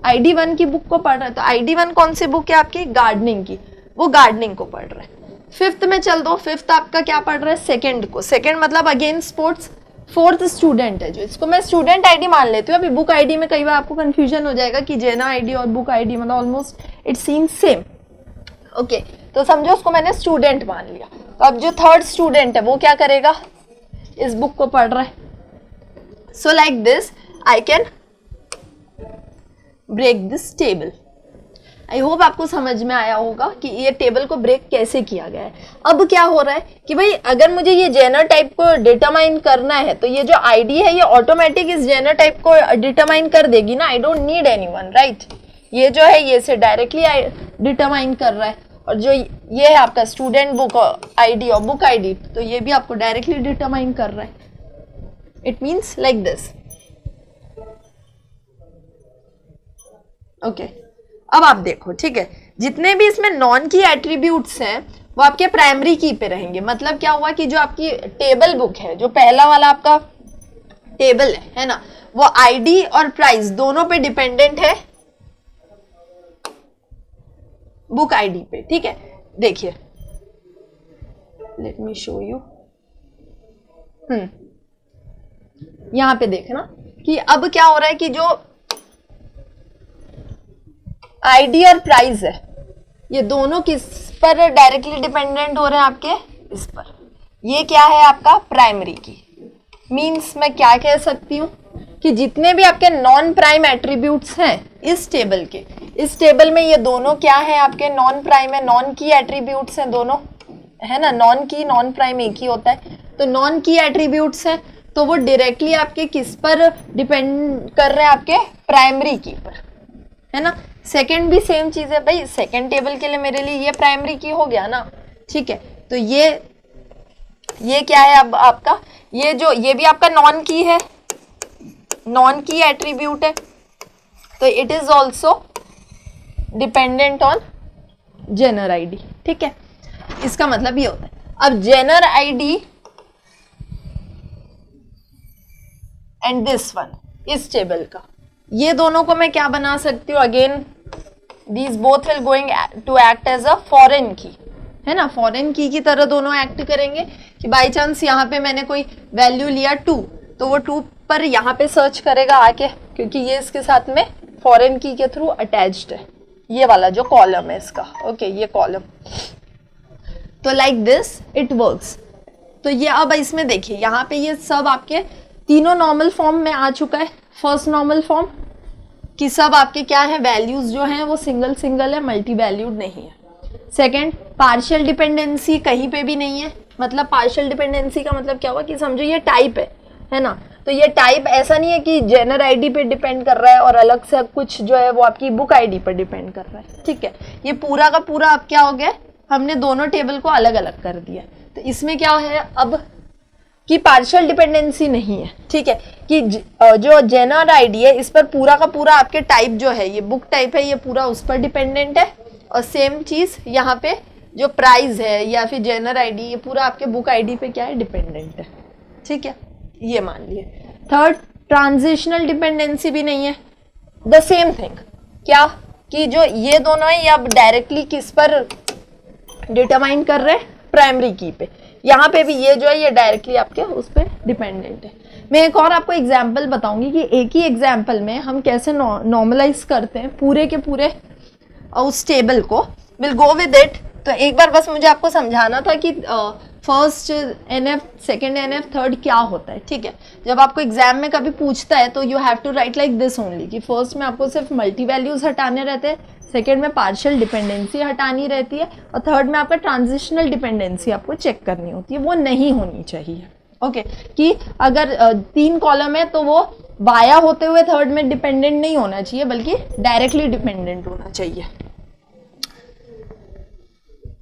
आईडी 1 की बुक को पढ़ रहा है। तो आईडी 1 कौन सी बुक है आपकी, गार्डनिंग की, वो गार्डनिंग को पढ़ रहा है। फिफ्थ में चल दो, फिफ्थ आपका क्या पढ़ रहा है, सेकंड को, सेकंड मतलब अगेन स्पोर्ट्स। फोर्थ स्टूडेंट है, जो इसको मैं स्टूडेंट आईडी मान लेती हूँ। अभी बुक आईडी में कई बार आपको कंफ्यूजन हो जाएगा कि जेना आईडी और बुक आईडी मतलब almost it seems same, okay. तो समझो उसको मैंने स्टूडेंट मान लिया। तो अब जो थर्ड स्टूडेंट है वो क्या करेगा, इस बुक को पढ़ रहा है। So like this I can break this table I hope आपको समझ में आया होगा कि ये टेबल को ब्रेक कैसे किया गया है। अब क्या हो रहा है कि भाई अगर मुझे ये जेनर टाइप को डिटरमाइन करना है तो ये जो आईडी है ये ऑटोमेटिक इस जेनर टाइप को डिटरमाइन कर देगी ना, I don't need anyone, right. ये जो है ये से डायरेक्टली डिटरमाइन कर रहा है, और जो ये है आपका स्टूडेंट बुक आईडी और बुक आईडी, तो ये भी आपको डायरेक्टली डिटरमाइन कर रहा है। It means like this. Okay, अब आप देखो, ठीक है, जितने भी इसमें नॉन की एट्रीब्यूट्स हैं वो आपके प्राइमरी की पे रहेंगे। मतलब क्या हुआ कि जो आपकी टेबल बुक है, जो पहला वाला आपका टेबल है ना, वो आईडी और प्राइस दोनों पे डिपेंडेंट है बुक आईडी पे, ठीक है। देखिए, लेट मी शो यू। यहां पे देखना कि अब क्या हो रहा है कि जो आईडी और प्राइस है ये दोनों किस पर डायरेक्टली डिपेंडेंट हो रहे हैं, आपके इस पर। ये क्या है आपका प्राइमरी की। मींस मैं क्या कह सकती हूँ कि जितने भी आपके नॉन प्राइम एट्रीब्यूट्स हैं इस टेबल के, इस टेबल में ये दोनों क्या है आपके नॉन प्राइम है, नॉन की एट्रीब्यूट्स हैं दोनों, है ना। नॉन की नॉन प्राइम एक ही होता है, तो नॉन की एट्रीब्यूट्स हैं तो वो डायरेक्टली आपके किस पर डिपेंड कर रहे हैं, आपके प्राइमरी की पर, है ना। सेकंड भी सेम चीज है भाई, सेकंड टेबल के लिए मेरे लिए ये प्राइमरी की हो गया ना, ठीक है। तो ये क्या है अब आपका, ये भी आपका नॉन की है, नॉन की एट्रीब्यूट है, तो it is also dependent on genre ID, ठीक है। इसका मतलब ये होता है, अब genre ID and this one, इस टेबल का, ये दोनों को मैं क्या बना सकती हूँ, again these both will going to act as a foreign key, है ना। फॉरेन की तरह दोनों एक्ट करेंगे कि बाय चांस यहाँ पे मैंने कोई वैल्यू लिया 2, तो वो 2 पर यहाँ पे सर्च करेगा आके, क्योंकि ये इसके साथ में फॉरेन की के थ्रू अटैच्ड है, ये वाला जो कॉलम है इसका, ओके, ये कॉलम। तो लाइक दिस इट वर्क्स। तो ये अब इसमें देखिए, यहाँ पे ये सब आपके तीनों नॉर्मल फॉर्म में आ चुका है। फर्स्ट नॉर्मल फॉर्म कि सब आपके क्या है, वैल्यूज जो हैं वो सिंगल सिंगल है, मल्टी वैल्यूड नहीं है। सेकंड, पार्शियल डिपेंडेंसी कहीं पे भी नहीं है। मतलब पार्शियल डिपेंडेंसी का मतलब क्या हुआ कि समझो ये टाइप है ना, तो ये टाइप ऐसा नहीं है कि जेनर आईडी पे डिपेंड कर रहा है और अलग से कुछ जो है वो आपकी बुक आईडी पर डिपेंड कर रहा है, ठीक है। ये पूरा का पूरा अब क्या हो गया, हमने दोनों टेबल को अलग अलग कर दिया। तो इसमें क्या है अब कि पार्शियल डिपेंडेंसी नहीं है, ठीक है, कि जो जेनर आईडी है इस पर पूरा का पूरा आपके टाइप जो है, ये बुक टाइप है, ये पूरा उस पर डिपेंडेंट है। और सेम चीज यहाँ पे जो प्राइस है या फिर जेनर आईडी, ये पूरा आपके बुक आईडी पे क्या है, डिपेंडेंट है, ठीक है, ये मान लिए। थर्ड, ट्रांजिशनल डिपेंडेंसी भी नहीं है। द सेम थिंग, क्या कि जो ये दोनों है ये अब डायरेक्टली किस पर डिटरमाइन कर रहे हैं, प्राइमरी की पे। यहाँ पे भी ये जो है ये डायरेक्टली आपके उस पर डिपेंडेंट है। मैं एक और आपको एग्जाम्पल बताऊंगी कि एक ही एग्जाम्पल में हम कैसे नॉर्मलाइज करते हैं पूरे के पूरे उस टेबल को। Will go with it. तो एक बार बस मुझे आपको समझाना था कि first NF, second NF, third क्या होता है, ठीक है। जब आपको एग्जाम में कभी पूछता है तो you have to write like this only, कि फर्स्ट में आपको सिर्फ मल्टी वैल्यूज हटाने रहते हैं, सेकेंड में पार्शियल डिपेंडेंसी हटानी रहती है, और थर्ड में आपका ट्रांजिशनल डिपेंडेंसी आपको चेक करनी होती है, वो नहीं होनी चाहिए, ओके। कि अगर 3 कॉलम है तो वो बाया होते हुए थर्ड में डिपेंडेंट नहीं होना चाहिए, बल्कि डायरेक्टली डिपेंडेंट होना चाहिए,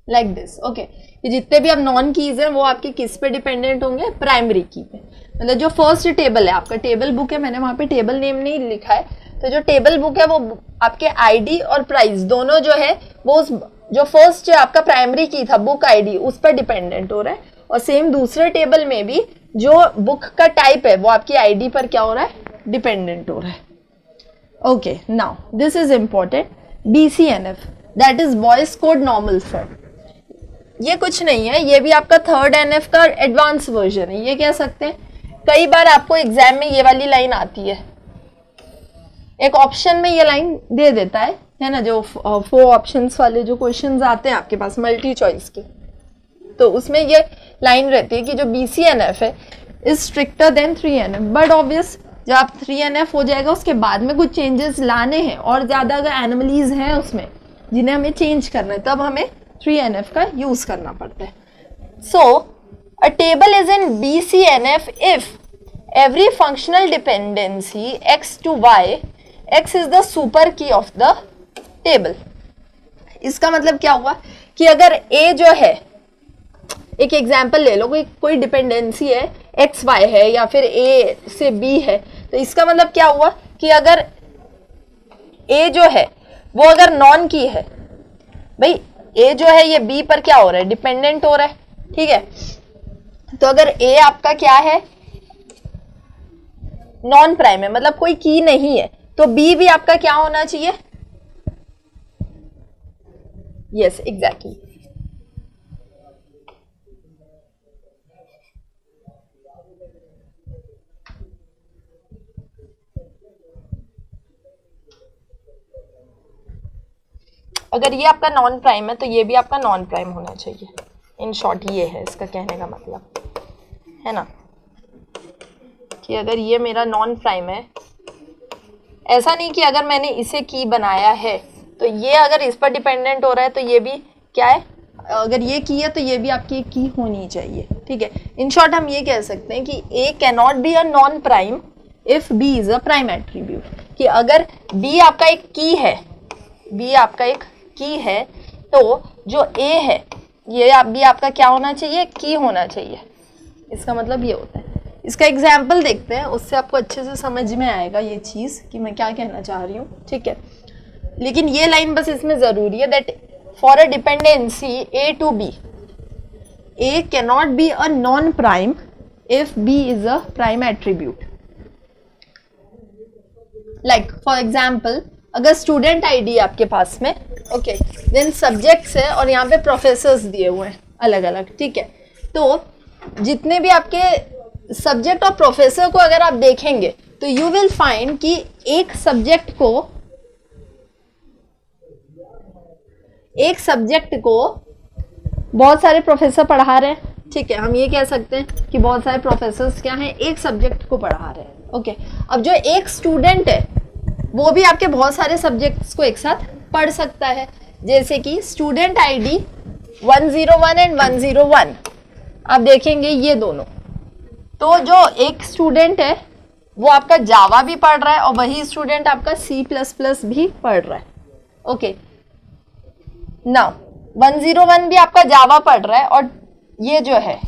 लाइक दिस, ओके। ये जितने भी अब नॉन कीज हैं वो आपके किस पे डिपेंडेंट होंगे, प्राइमरी की पे। मतलब जो फर्स्ट टेबल है आपका, टेबल बुक है, मैंने वहां पे टेबल नेम नहीं लिखा है, तो जो टेबल बुक है वो आपके आईडी और प्राइस दोनों जो है वो उस जो फर्स्ट आपका प्राइमरी की था बुक आईडी उस पर डिपेंडेंट हो रहा है। और सेम दूसरे टेबल में भी जो बुक का टाइप है वो आपकी आईडी पर क्या हो रहा है, डिपेंडेंट हो रहा है, okay. Now this is important, BCNF, that is boys code normal form. ये कुछ नहीं है, ये भी आपका थर्ड एनएफ का एडवांस वर्जन है, ये कह सकते हैं। कई बार आपको एग्जाम में ये वाली लाइन आती है, एक ऑप्शन में ये लाइन दे देता है ना, जो 4 ऑप्शंस वाले जो क्वेश्चंस आते हैं आपके पास मल्टी चॉइस के, तो उसमें ये लाइन रहती है कि जो BCNF है is stricter then 3NF। But obvious जब आप 3NF हो जाएगा उसके बाद में कुछ चेंजेस लाने हैं और ज़्यादा अगर एनोमलीज हैं उसमें जिन्हें हमें चेंज करना है, तब हमें 3NF का यूज करना पड़ता है. So a table is in BCNF if every functional dependency x to y, x is the super key of the table. इसका मतलब क्या हुआ कि अगर a जो है, एक एग्जाम्पल ले लो, कोई डिपेंडेंसी है एक्स वाई है या फिर a से b है, तो इसका मतलब क्या हुआ कि अगर a जो है वो अगर नॉन की है, भाई a जो है ये b पर क्या हो रहा है, डिपेंडेंट हो रहा है, ठीक है. तो अगर a आपका क्या है, नॉन प्राइम है, मतलब कोई की नहीं है, तो b भी आपका क्या होना चाहिए, यस एग्जैक्टली. अगर ये आपका नॉन प्राइम है तो ये भी आपका नॉन प्राइम होना चाहिए. इन शॉर्ट ये है इसका कहने का मतलब, है ना, कि अगर ये मेरा नॉन प्राइम है, ऐसा नहीं कि अगर मैंने इसे की बनाया है तो ये अगर इस पर डिपेंडेंट हो रहा है तो ये भी क्या है, अगर ये की है तो ये भी आपकी एक की होनी चाहिए, ठीक है. इन शॉर्ट हम ये कह सकते हैं कि A cannot be a non prime if B is a prime attribute, कि अगर B आपका एक की है, B आपका एक की है, तो जो A है ये भी आपका क्या होना चाहिए, की होना चाहिए. इसका मतलब ये होता है. इसका एग्जाम्पल देखते हैं, उससे आपको अच्छे से समझ में आएगा ये चीज़ कि मैं क्या कहना चाह रही हूँ, ठीक है. लेकिन ये लाइन बस इसमें ज़रूरी है, that for a dependency A to B, A cannot be a non prime if B is a prime attribute. Like for example, अगर स्टूडेंट आईडी है आपके पास में, ओके, देन सब्जेक्ट्स है और यहाँ पे प्रोफेसर्स दिए हुए हैं अलग अलग, ठीक है. तो जितने भी आपके सब्जेक्ट और प्रोफेसर को अगर आप देखेंगे तो यू विल फाइंड कि एक सब्जेक्ट को बहुत सारे प्रोफेसर पढ़ा रहे हैं, ठीक है. हम ये कह सकते हैं कि बहुत सारे प्रोफेसर्स क्या हैं, एक सब्जेक्ट को पढ़ा रहे हैं, ओके. अब जो एक स्टूडेंट है वो भी आपके बहुत सारे सब्जेक्ट्स को एक साथ पढ़ सकता है, जैसे कि स्टूडेंट आईडी 101 एंड 101. आप देखेंगे ये दोनों, तो जो एक स्टूडेंट है वो आपका जावा भी पढ़ रहा है और वही स्टूडेंट आपका C++ भी पढ़ रहा है, ओके. नाउ 101 भी आपका जावा पढ़ रहा है और ये जो है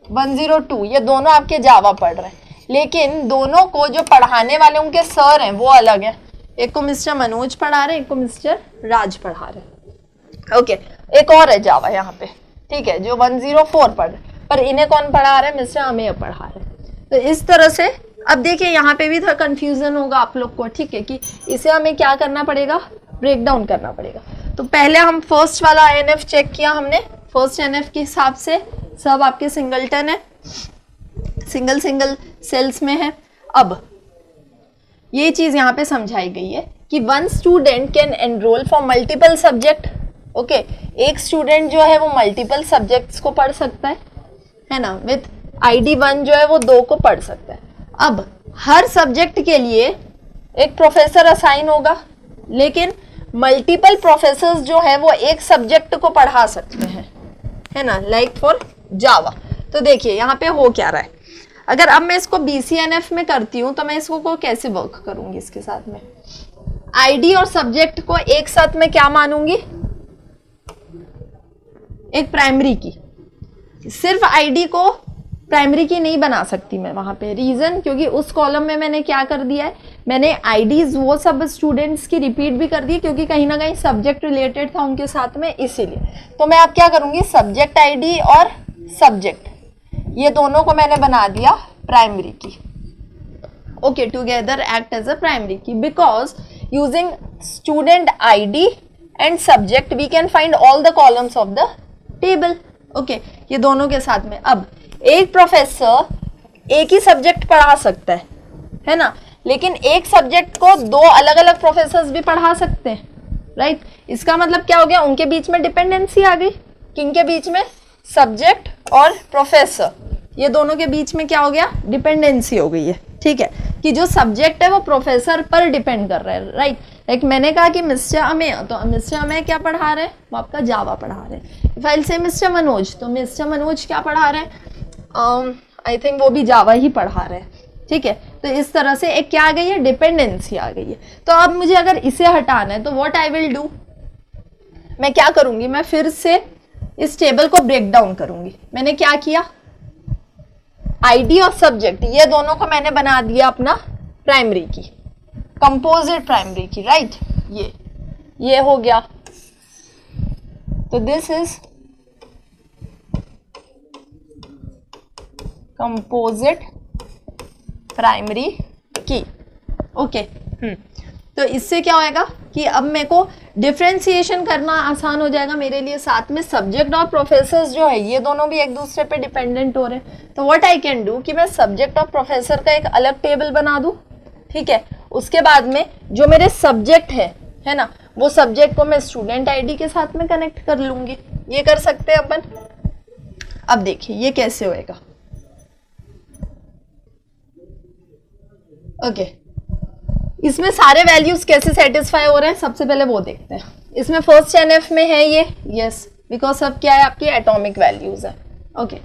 102, ये दोनों आपके जावा पढ़ रहे हैं, लेकिन दोनों को जो पढ़ाने वाले उनके सर हैं वो अलग हैं. एक को मिस्टर मनोज पढ़ा रहे हैं, एक को मिस्टर राज पढ़ा रहे हैं, ओके. एक और है जावा यहाँ पे, ठीक है, जो 104 पढ़ रहे, पर इन्हें कौन पढ़ा रहे हैं, मिस्टर अमेय पढ़ा रहे हैं. तो इस तरह से अब देखिए यहाँ पे भी थोड़ा कंफ्यूजन होगा आप लोग को, ठीक है, कि इसे हमें क्या करना पड़ेगा, ब्रेक डाउन करना पड़ेगा. तो पहले हम फर्स्ट वाला INF चेक किया हमने. फर्स्ट NF के हिसाब से सब आपके सिंगलटन है, सिंगल सेल्स में है. अब ये चीज़ यहाँ पे समझाई गई है कि one student can enrol for multiple subject, okay. एक स्टूडेंट जो है वो मल्टीपल सब्जेक्ट्स को पढ़ सकता है ना, विथ ID 1 जो है वो 2 को पढ़ सकता है. अब हर सब्जेक्ट के लिए एक प्रोफेसर असाइन होगा, लेकिन मल्टीपल प्रोफेसर्स जो है वो एक सब्जेक्ट को पढ़ा सकते हैं, है ना, लाइक फॉर जावा. तो देखिए यहाँ पे हो क्या रहा है, अगर अब मैं इसको BCNF में करती हूँ तो मैं इसको कैसे वर्क करूंगी, इसके साथ में ID और सब्जेक्ट को एक साथ में क्या मानूंगी, एक प्राइमरी की. सिर्फ ID को प्राइमरी की नहीं बना सकती मैं वहां पे, रीजन क्योंकि उस कॉलम में मैंने क्या कर दिया है, मैंने IDs वो सब स्टूडेंट्स की रिपीट भी कर दी क्योंकि कहीं ना कहीं सब्जेक्ट रिलेटेड था उनके साथ में, इसीलिए. तो मैं अब क्या करूंगी, सब्जेक्ट ID और सब्जेक्ट ये दोनों को मैंने बना दिया primary key, okay. Together act as a primary key, because using student ID and subject we can find all the columns of the table, okay. ये दोनों के साथ में अब एक प्रोफेसर एक ही सब्जेक्ट पढ़ा सकता है ना, लेकिन एक सब्जेक्ट को 2 अलग अलग प्रोफेसर्स भी पढ़ा सकते हैं, राइट. इसका मतलब क्या हो गया, उनके बीच में डिपेंडेंसी आ गई. किनके बीच में, सब्जेक्ट और प्रोफेसर, ये दोनों के बीच में क्या हो गया, डिपेंडेंसी हो गई है, ठीक है. कि जो सब्जेक्ट है वो प्रोफेसर पर डिपेंड कर रहा है, राइट। लाइक मैंने कहा कि मिस्टर अमेय, तो मिस्टर अमेय क्या पढ़ा रहे हैं, वो आपका जावा पढ़ा रहे हैं। फाइल से मिस्टर मनोज, तो मिस्टर मनोज क्या पढ़ा रहे हैं, आई थिंक वो भी जावा ही पढ़ा रहे हैं, ठीक है। तो इस तरह से एक क्या आ गई है, डिपेंडेंसी आ गई है। तो अब मुझे अगर इसे हटाना है तो व्हाट आई विल डू, मैं क्या करूंगी, मैं फिर से इस टेबल को ब्रेक डाउन करूंगी। मैंने क्या किया, आईडी और सब्जेक्ट ये दोनों को मैंने बना दिया अपना प्राइमरी की, कंपोजिट प्राइमरी की, राइट। ये हो गया, तो this is composite primary key, okay. तो इससे क्या होएगा कि अब मेरे को डिफरेंशिएशन करना आसान हो जाएगा मेरे लिए। साथ में सब्जेक्ट और प्रोफेसर्स जो है ये दोनों भी एक दूसरे पे डिपेंडेंट हो रहे हैं। तो व्हाट आई कैन डू कि मैं सब्जेक्ट और प्रोफेसर का एक अलग टेबल बना दूं, ठीक है। उसके बाद में जो मेरे सब्जेक्ट है ना, वो सब्जेक्ट को मैं स्टूडेंट आईडी के साथ में कनेक्ट कर लूंगी। ये कर सकते हैं अपन। अब देखिए ये कैसे होएगा, ओके। इसमें सारे वैल्यूज कैसे सेटिस्फाई हो रहे हैं, सबसे पहले वो देखते हैं। इसमें फर्स्ट एनएफ में है ये, यस, बिकॉज सब क्या है, आपकी एटॉमिक वैल्यूज है, okay.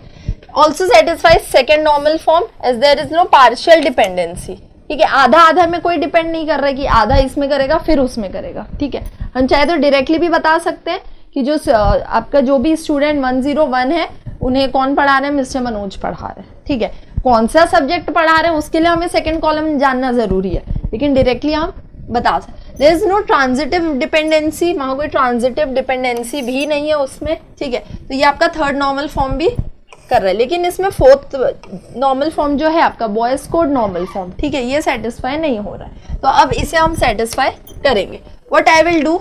Also satisfy second normal form as there is no partial dependency, ठीक है। आधा आधा में कोई डिपेंड नहीं कर रहा है कि आधा इसमें करेगा फिर उसमें करेगा, ठीक है। हम चाहे तो डायरेक्टली भी बता सकते हैं कि जो आपका जो भी स्टूडेंट 101 है उन्हें कौन पढ़ा रहे हैं, मिस्टर मनोज पढ़ा रहे हैं, ठीक है। कौन सा सब्जेक्ट पढ़ा रहे हैं उसके लिए हमें सेकंड कॉलम जानना जरूरी है, लेकिन डायरेक्टली हम बता सकते। There is no transitive dependency, वहां कोई ट्रांजिटिव डिपेंडेंसी भी नहीं है उसमें, ठीक है। तो ये आपका थर्ड नॉर्मल फॉर्म भी कर रहा है, लेकिन इसमें फोर्थ नॉर्मल फॉर्म जो है आपका बॉयज कोड नॉर्मल फॉर्म, ठीक है, ये सेटिस्फाई नहीं हो रहा है। तो अब इसे हम सेटिस्फाई करेंगे। व्हाट आई विल डू,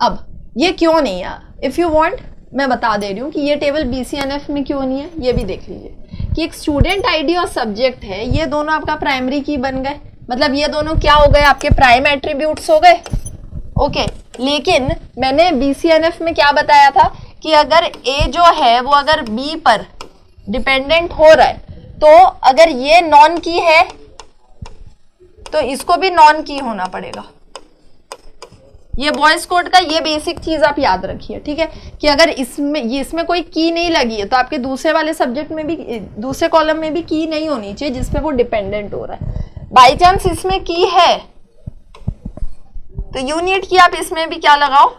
अब ये क्यों नहीं है, इफ यू वांट मैं बता दे रही हूँ कि ये टेबल BCNF में क्यों नहीं है। ये भी देख लीजिए कि एक स्टूडेंट आईडी और सब्जेक्ट है, ये दोनों आपका प्राइमरी की बन गए, मतलब ये दोनों क्या हो गए, आपके प्राइम एट्रीब्यूट्स हो गए, ओके। लेकिन मैंने BCNF में क्या बताया था कि अगर A जो है वो अगर B पर डिपेंडेंट हो रहा है, तो अगर ये नॉन की है तो इसको भी नॉन की होना पड़ेगा। ये बॉयज कोड का ये बेसिक चीज आप याद रखिए, ठीक है, कि अगर इसमें कोई की नहीं लगी है तो आपके दूसरे वाले सब्जेक्ट में भी, दूसरे कॉलम में भी की नहीं होनी चाहिए जिसपे वो डिपेंडेंट हो रहा है। बाई चांस इसमें की है तो यूनिट की आप इसमें भी क्या लगाओ,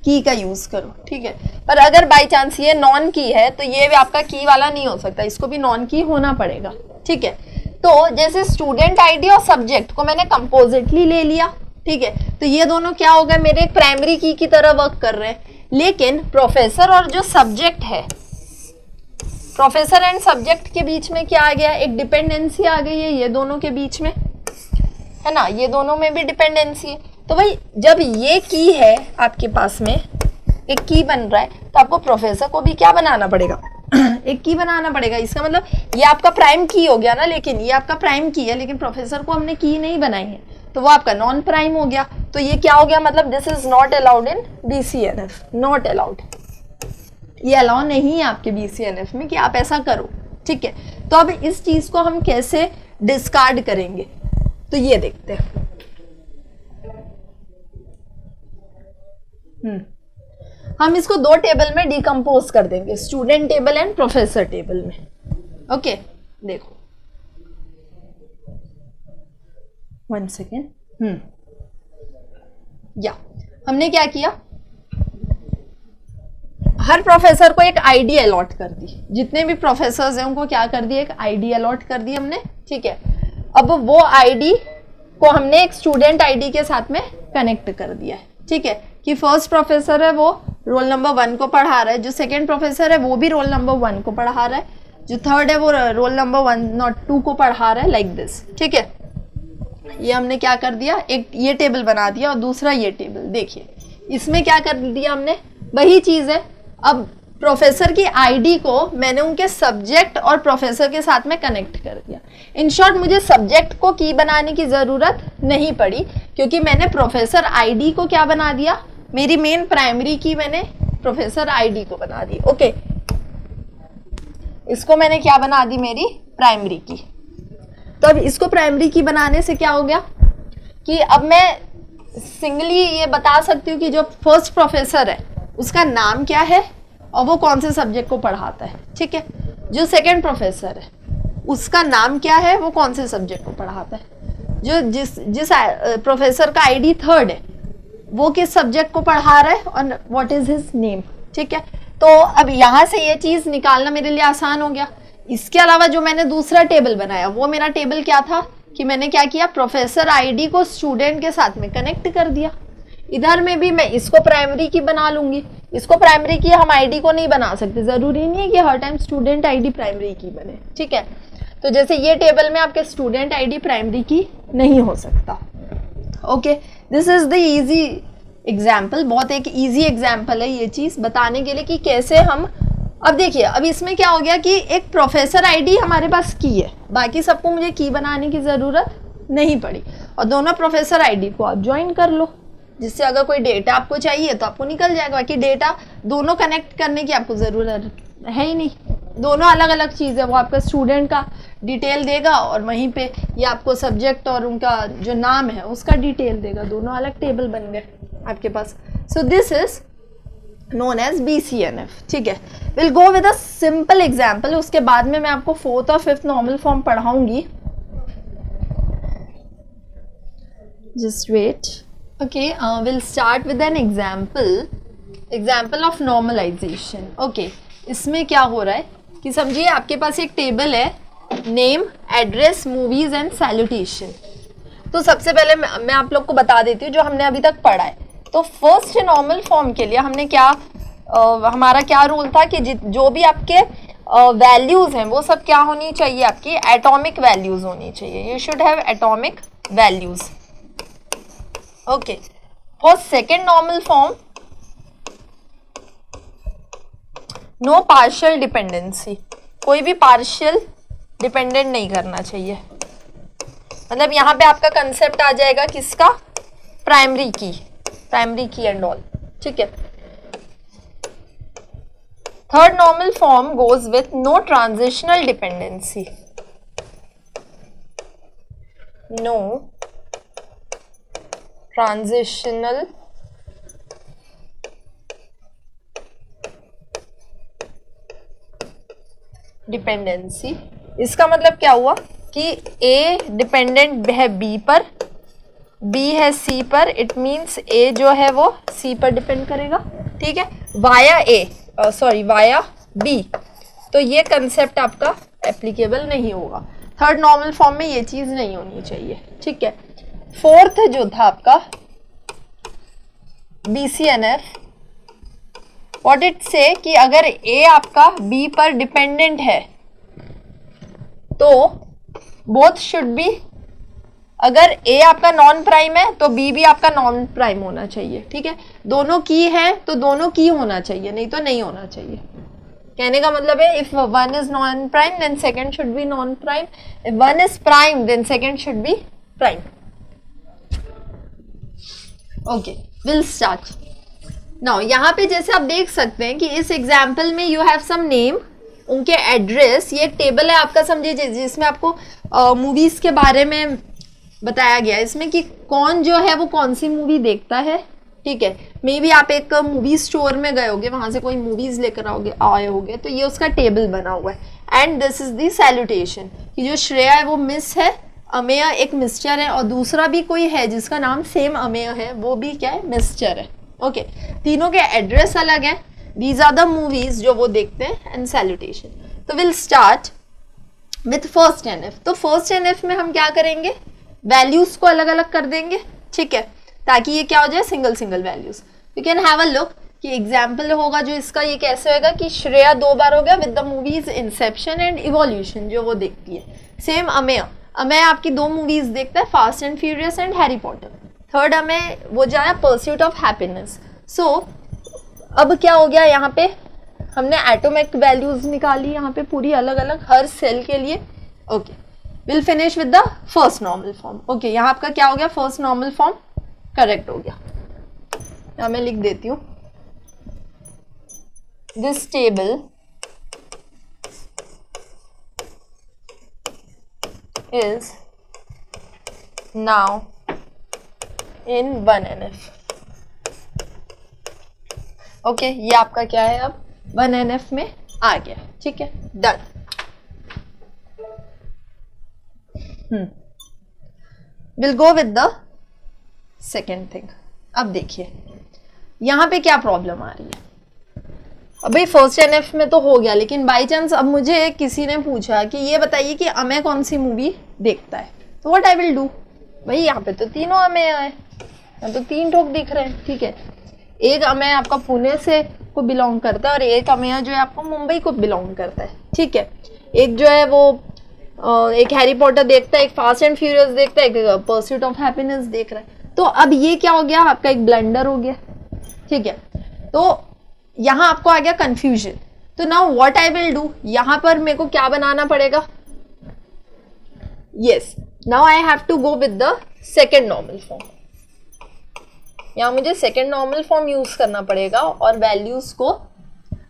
की का यूज करो, ठीक है। पर अगर बाई चांस ये नॉन की है तो ये भी आपका की वाला नहीं हो सकता, इसको भी नॉन की होना पड़ेगा, ठीक है। तो जैसे स्टूडेंट आईडी और सब्जेक्ट को मैंने कंपोजिटली ले लिया, ठीक है, तो ये दोनों क्या हो गए, मेरे एक प्राइमरी की तरह वर्क कर रहे हैं। लेकिन प्रोफेसर और जो सब्जेक्ट है, प्रोफेसर एंड सब्जेक्ट के बीच में क्या आ गया, एक डिपेंडेंसी आ गई है, ये दोनों के बीच में है ना, ये दोनों में भी डिपेंडेंसी है। तो भाई जब ये की है आपके पास में, एक की बन रहा है, तो आपको प्रोफेसर को भी क्या बनाना पड़ेगा एक की बनाना पड़ेगा। इसका मतलब ये आपका प्राइम की हो गया ना, लेकिन ये आपका प्राइम की है, लेकिन प्रोफेसर को हमने की नहीं बनाई है, तो वो आपका नॉन प्राइम हो गया। तो ये क्या हो गया, मतलब this is not allowed in BCNF, not allowed, ये अलाउ नहीं है आपके BCNF में कि आप ऐसा करो, ठीक है। तो अब इस चीज को हम कैसे डिस्कार्ड करेंगे, तो ये देखते हैं। हम इसको दो टेबल में डिकम्पोज कर देंगे, student table and professor table में, ओके। देखो 1 सेकेंड, या हमने क्या किया, हर प्रोफेसर को एक आईडी अलॉट कर दी, जितने भी प्रोफेसर्स हैं उनको क्या कर दिया, एक आईडी अलॉट कर दी हमने, ठीक है। अब वो आईडी को हमने एक स्टूडेंट आईडी के साथ में कनेक्ट कर दिया है, ठीक है, कि फर्स्ट प्रोफेसर है वो रोल नंबर 1 को पढ़ा रहा है, जो सेकंड प्रोफेसर है वो भी रोल नंबर 1 को पढ़ा रहा है, जो थर्ड है वो रोल नंबर 1 नॉट 2 को पढ़ा रहा है, लाइक दिस, ठीक है। ये हमने क्या कर दिया, एक ये टेबल बना दिया और दूसरा ये टेबल। देखिए इसमें क्या कर दिया हमने, वही चीज है। अब प्रोफेसर की आईडी को मैंने उनके सब्जेक्ट और प्रोफेसर के साथ में कनेक्ट कर दिया। इन शॉर्ट मुझे सब्जेक्ट को की बनाने की जरूरत नहीं पड़ी, क्योंकि मैंने प्रोफेसर आईडी को क्या बना दिया, मेरी मेन प्राइमरी की मैंने प्रोफेसर आईडी को बना दी, ओके। इसको मैंने क्या बना दी, मेरी प्राइमरी की। तो अब इसको प्राइमरी की बनाने से क्या हो गया कि अब मैं सिंगली ये बता सकती हूँ कि जो फर्स्ट प्रोफेसर है उसका नाम क्या है और वो कौन से सब्जेक्ट को पढ़ाता है, ठीक है। जो सेकंड प्रोफेसर है उसका नाम क्या है, वो कौन से सब्जेक्ट को पढ़ाता है। जो जिस प्रोफेसर का आईडी थर्ड है वो किस सब्जेक्ट को पढ़ा रहा है और व्हाट इज हिज नेम, ठीक है। तो अब यहाँ से ये चीज निकालना मेरे लिए आसान हो गया। इसके अलावा जो मैंने दूसरा टेबल बनाया वो मेरा टेबल क्या था कि मैंने क्या किया, प्रोफेसर आईडी को स्टूडेंट के साथ में कनेक्ट कर दिया। इधर में भी मैं इसको प्राइमरी की बना लूंगी। इसको प्राइमरी की हम आईडी को नहीं बना सकते, जरूरी नहीं है कि हर टाइम स्टूडेंट आईडी प्राइमरी की बने, ठीक है। तो जैसे ये टेबल में आपके स्टूडेंट आईडी प्राइमरी की नहीं हो सकता। Okay, this is the easy example, बहुत एक इजी एग्जाम्पल है ये चीज बताने के लिए कि कैसे हम। अब देखिए, अब इसमें क्या हो गया कि एक प्रोफेसर आईडी हमारे पास की है, बाकी सबको मुझे की बनाने की जरूरत नहीं पड़ी, और दोनों प्रोफेसर आईडी को आप ज्वाइन कर लो, जिससे अगर कोई डेटा आपको चाहिए तो आपको निकल जाएगा। बाकी डेटा दोनों कनेक्ट करने की आपको ज़रूरत है ही नहीं, दोनों अलग अलग चीज़ है। वो आपका स्टूडेंट का डिटेल देगा और वहीं पे ये आपको सब्जेक्ट और उनका जो नाम है उसका डिटेल देगा, दोनों अलग टेबल बन गए आपके पास। So this is known as BCNF, ठीक है। Will go with a simple example, उसके बाद में मैं आपको फोर्थ और फिफ्थ नॉर्मल फॉर्म पढ़ाऊंगी। Just wait. Okay, we'll start with an example of normalization. Okay, इसमें क्या हो रहा है कि समझिए आपके पास एक टेबल है, name, address, movies and salutation. तो सबसे पहले मैं आप लोग को बता देती हूँ जो हमने अभी तक पढ़ा है। तो फर्स्ट नॉर्मल फॉर्म के लिए हमने क्या हमारा क्या रूल था कि जो भी आपके वैल्यूज हैं वो सब क्या होनी चाहिए, आपकी एटॉमिक वैल्यूज होनी चाहिए। You should have atomic values. Okay, for second normal form no partial dependency, कोई भी पार्शियल डिपेंडेंट नहीं करना चाहिए। मतलब यहाँ पे आपका कंसेप्ट आ जाएगा किसका, प्राइमरी की एंड ऑल, ठीक है। Third normal form goes with no transitional dependency, no transitional dependency. इसका मतलब क्या हुआ कि ए डिपेंडेंट है बी पर, बी है सी पर, इट मींस ए जो है वो सी पर डिपेंड करेगा, ठीक है, वाया बी। तो ये कंसेप्ट आपका एप्लीकेबल नहीं होगा। थर्ड नॉर्मल फॉर्म में ये चीज नहीं होनी चाहिए, ठीक है। फोर्थ जो था आपका BCNF, व्हाट इट से कि अगर ए आपका बी पर डिपेंडेंट है तो बोथ शुड बी, अगर ए आपका नॉन प्राइम है तो बी भी आपका नॉन प्राइम होना चाहिए, ठीक है। दोनों की है तो दोनों की होना चाहिए, नहीं तो नहीं होना चाहिए। कहने का मतलब है if one is non prime then second should be non prime, if one is prime then second should be prime. Okay, will start now. यहाँ पे जैसे आप देख सकते हैं कि इस एग्जाम्पल में यू हैव सम नेम, उनके एड्रेस, ये एक टेबल है आपका, समझिए जिसमें आपको मूवीज के बारे में बताया गया है इसमें कि कौन जो है वो कौन सी मूवी देखता है, ठीक है। मे बी आप एक मूवी स्टोर में गए होगे, वहां से कोई मूवीज लेकर आए होगे, तो ये उसका टेबल बना हुआ है। And this is the salutation कि जो श्रेया है वो मिस है, अमेय एक मिस्टर है, और दूसरा भी कोई है जिसका नाम सेम अमेय है, वो भी क्या है, मिस्टर है। ओके, तीनों के एड्रेस अलग हैं, दीज आर द मूवीज जो वो देखते हैं, एंड सैल्यूटेशन। तो will start with first NF। तो फर्स्ट NF में हम क्या करेंगे, वैल्यूज को अलग अलग कर देंगे, ठीक है, ताकि ये क्या हो जाए, single values. You can have a look कि एग्जाम्पल होगा जो इसका, ये कैसे होगा कि श्रेया 2 बार हो गया with the movies Inception and evolution जो वो देखती है। सेम अमेय आपकी 2 मूवीज देखता है, Fast and Furious and Harry Potter. Third Amey वो जाए परस्यूट ऑफ हैप्पीनेस। सो अब क्या हो गया, यहाँ पे हमने एटॉमिक वैल्यूज निकाली यहाँ पे पूरी अलग अलग हर सेल के लिए। Okay, will finish with the first normal form. Okay, यहाँ आपका क्या हो गया, फर्स्ट नॉर्मल फॉर्म करेक्ट हो गया। यहाँ मैं लिख देती हूँ, this table is now in 1NF. Okay, ये आपका क्या है अब 1NF में आ गया, ठीक है, done. Will go with the second thing. अब देखिए यहाँ पे क्या प्रॉब्लम आ रही है। अभी फर्स्ट NF में तो हो गया, लेकिन बाई चांस अब मुझे किसी ने पूछा कि ये बताइए कि अमेय कौन सी मूवी देखता है, तो व्हाट आई विल डू। भाई यहाँ पे तो तीनों अमेय है, यहाँ तो 3 ठोक दिख रहे हैं, ठीक है। एक अमेय आपका पुणे से को बिलोंग करता है और एक अमेय जो है आपको मुंबई को बिलोंग करता है, ठीक है। एक जो है वो एक हैरी पॉटर देखता है, एक फास्ट एंड फ्यूरियस देखता है, एक परस्यूट ऑफ हैप्पीनेस देख रहा है। तो अब ये क्या हो गया, आपका एक ब्लंडर हो गया, ठीक है। तो यहाँ आपको आ गया कंफ्यूजन। तो now what I will do, यहाँ पर मेरे को क्या बनाना पड़ेगा, yes, now I have to go with the second normal form. यहाँ मुझे सेकेंड नॉर्मल फॉर्म यूज करना पड़ेगा और वैल्यूज को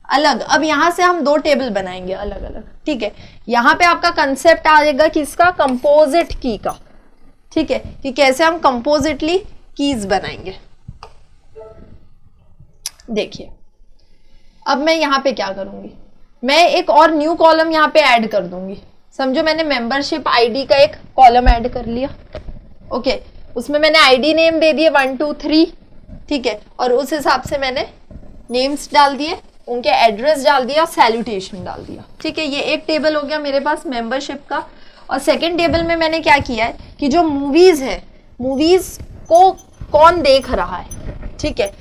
अलग। अब यहाँ से हम 2 टेबल बनाएंगे अलग अलग, ठीक है। यहाँ पे आपका कंसेप्ट आएगा किसका, कंपोजिट की का, ठीक है, कि कैसे हम कंपोजिटली कीज बनाएंगे। देखिए अब मैं यहाँ पे क्या करूंगी, मैं एक और न्यू कॉलम यहाँ पे ऐड कर दूंगी। समझो मैंने मेंबरशिप आईडी का एक कॉलम ऐड कर लिया, ओके। उसमें मैंने आईडी नेम दे दिए 1 2 3, ठीक है, और उस हिसाब से मैंने नेम्स डाल दिए, उनके एड्रेस डाल दिया, सैल्यूटेशन डाल दिया, ठीक है। ये एक टेबल हो गया मेरे पास मेंबरशिप का। और सेकेंड टेबल में मैंने क्या किया है कि जो मूवीज है, मूवीज को कौन देख रहा है, ठीक है,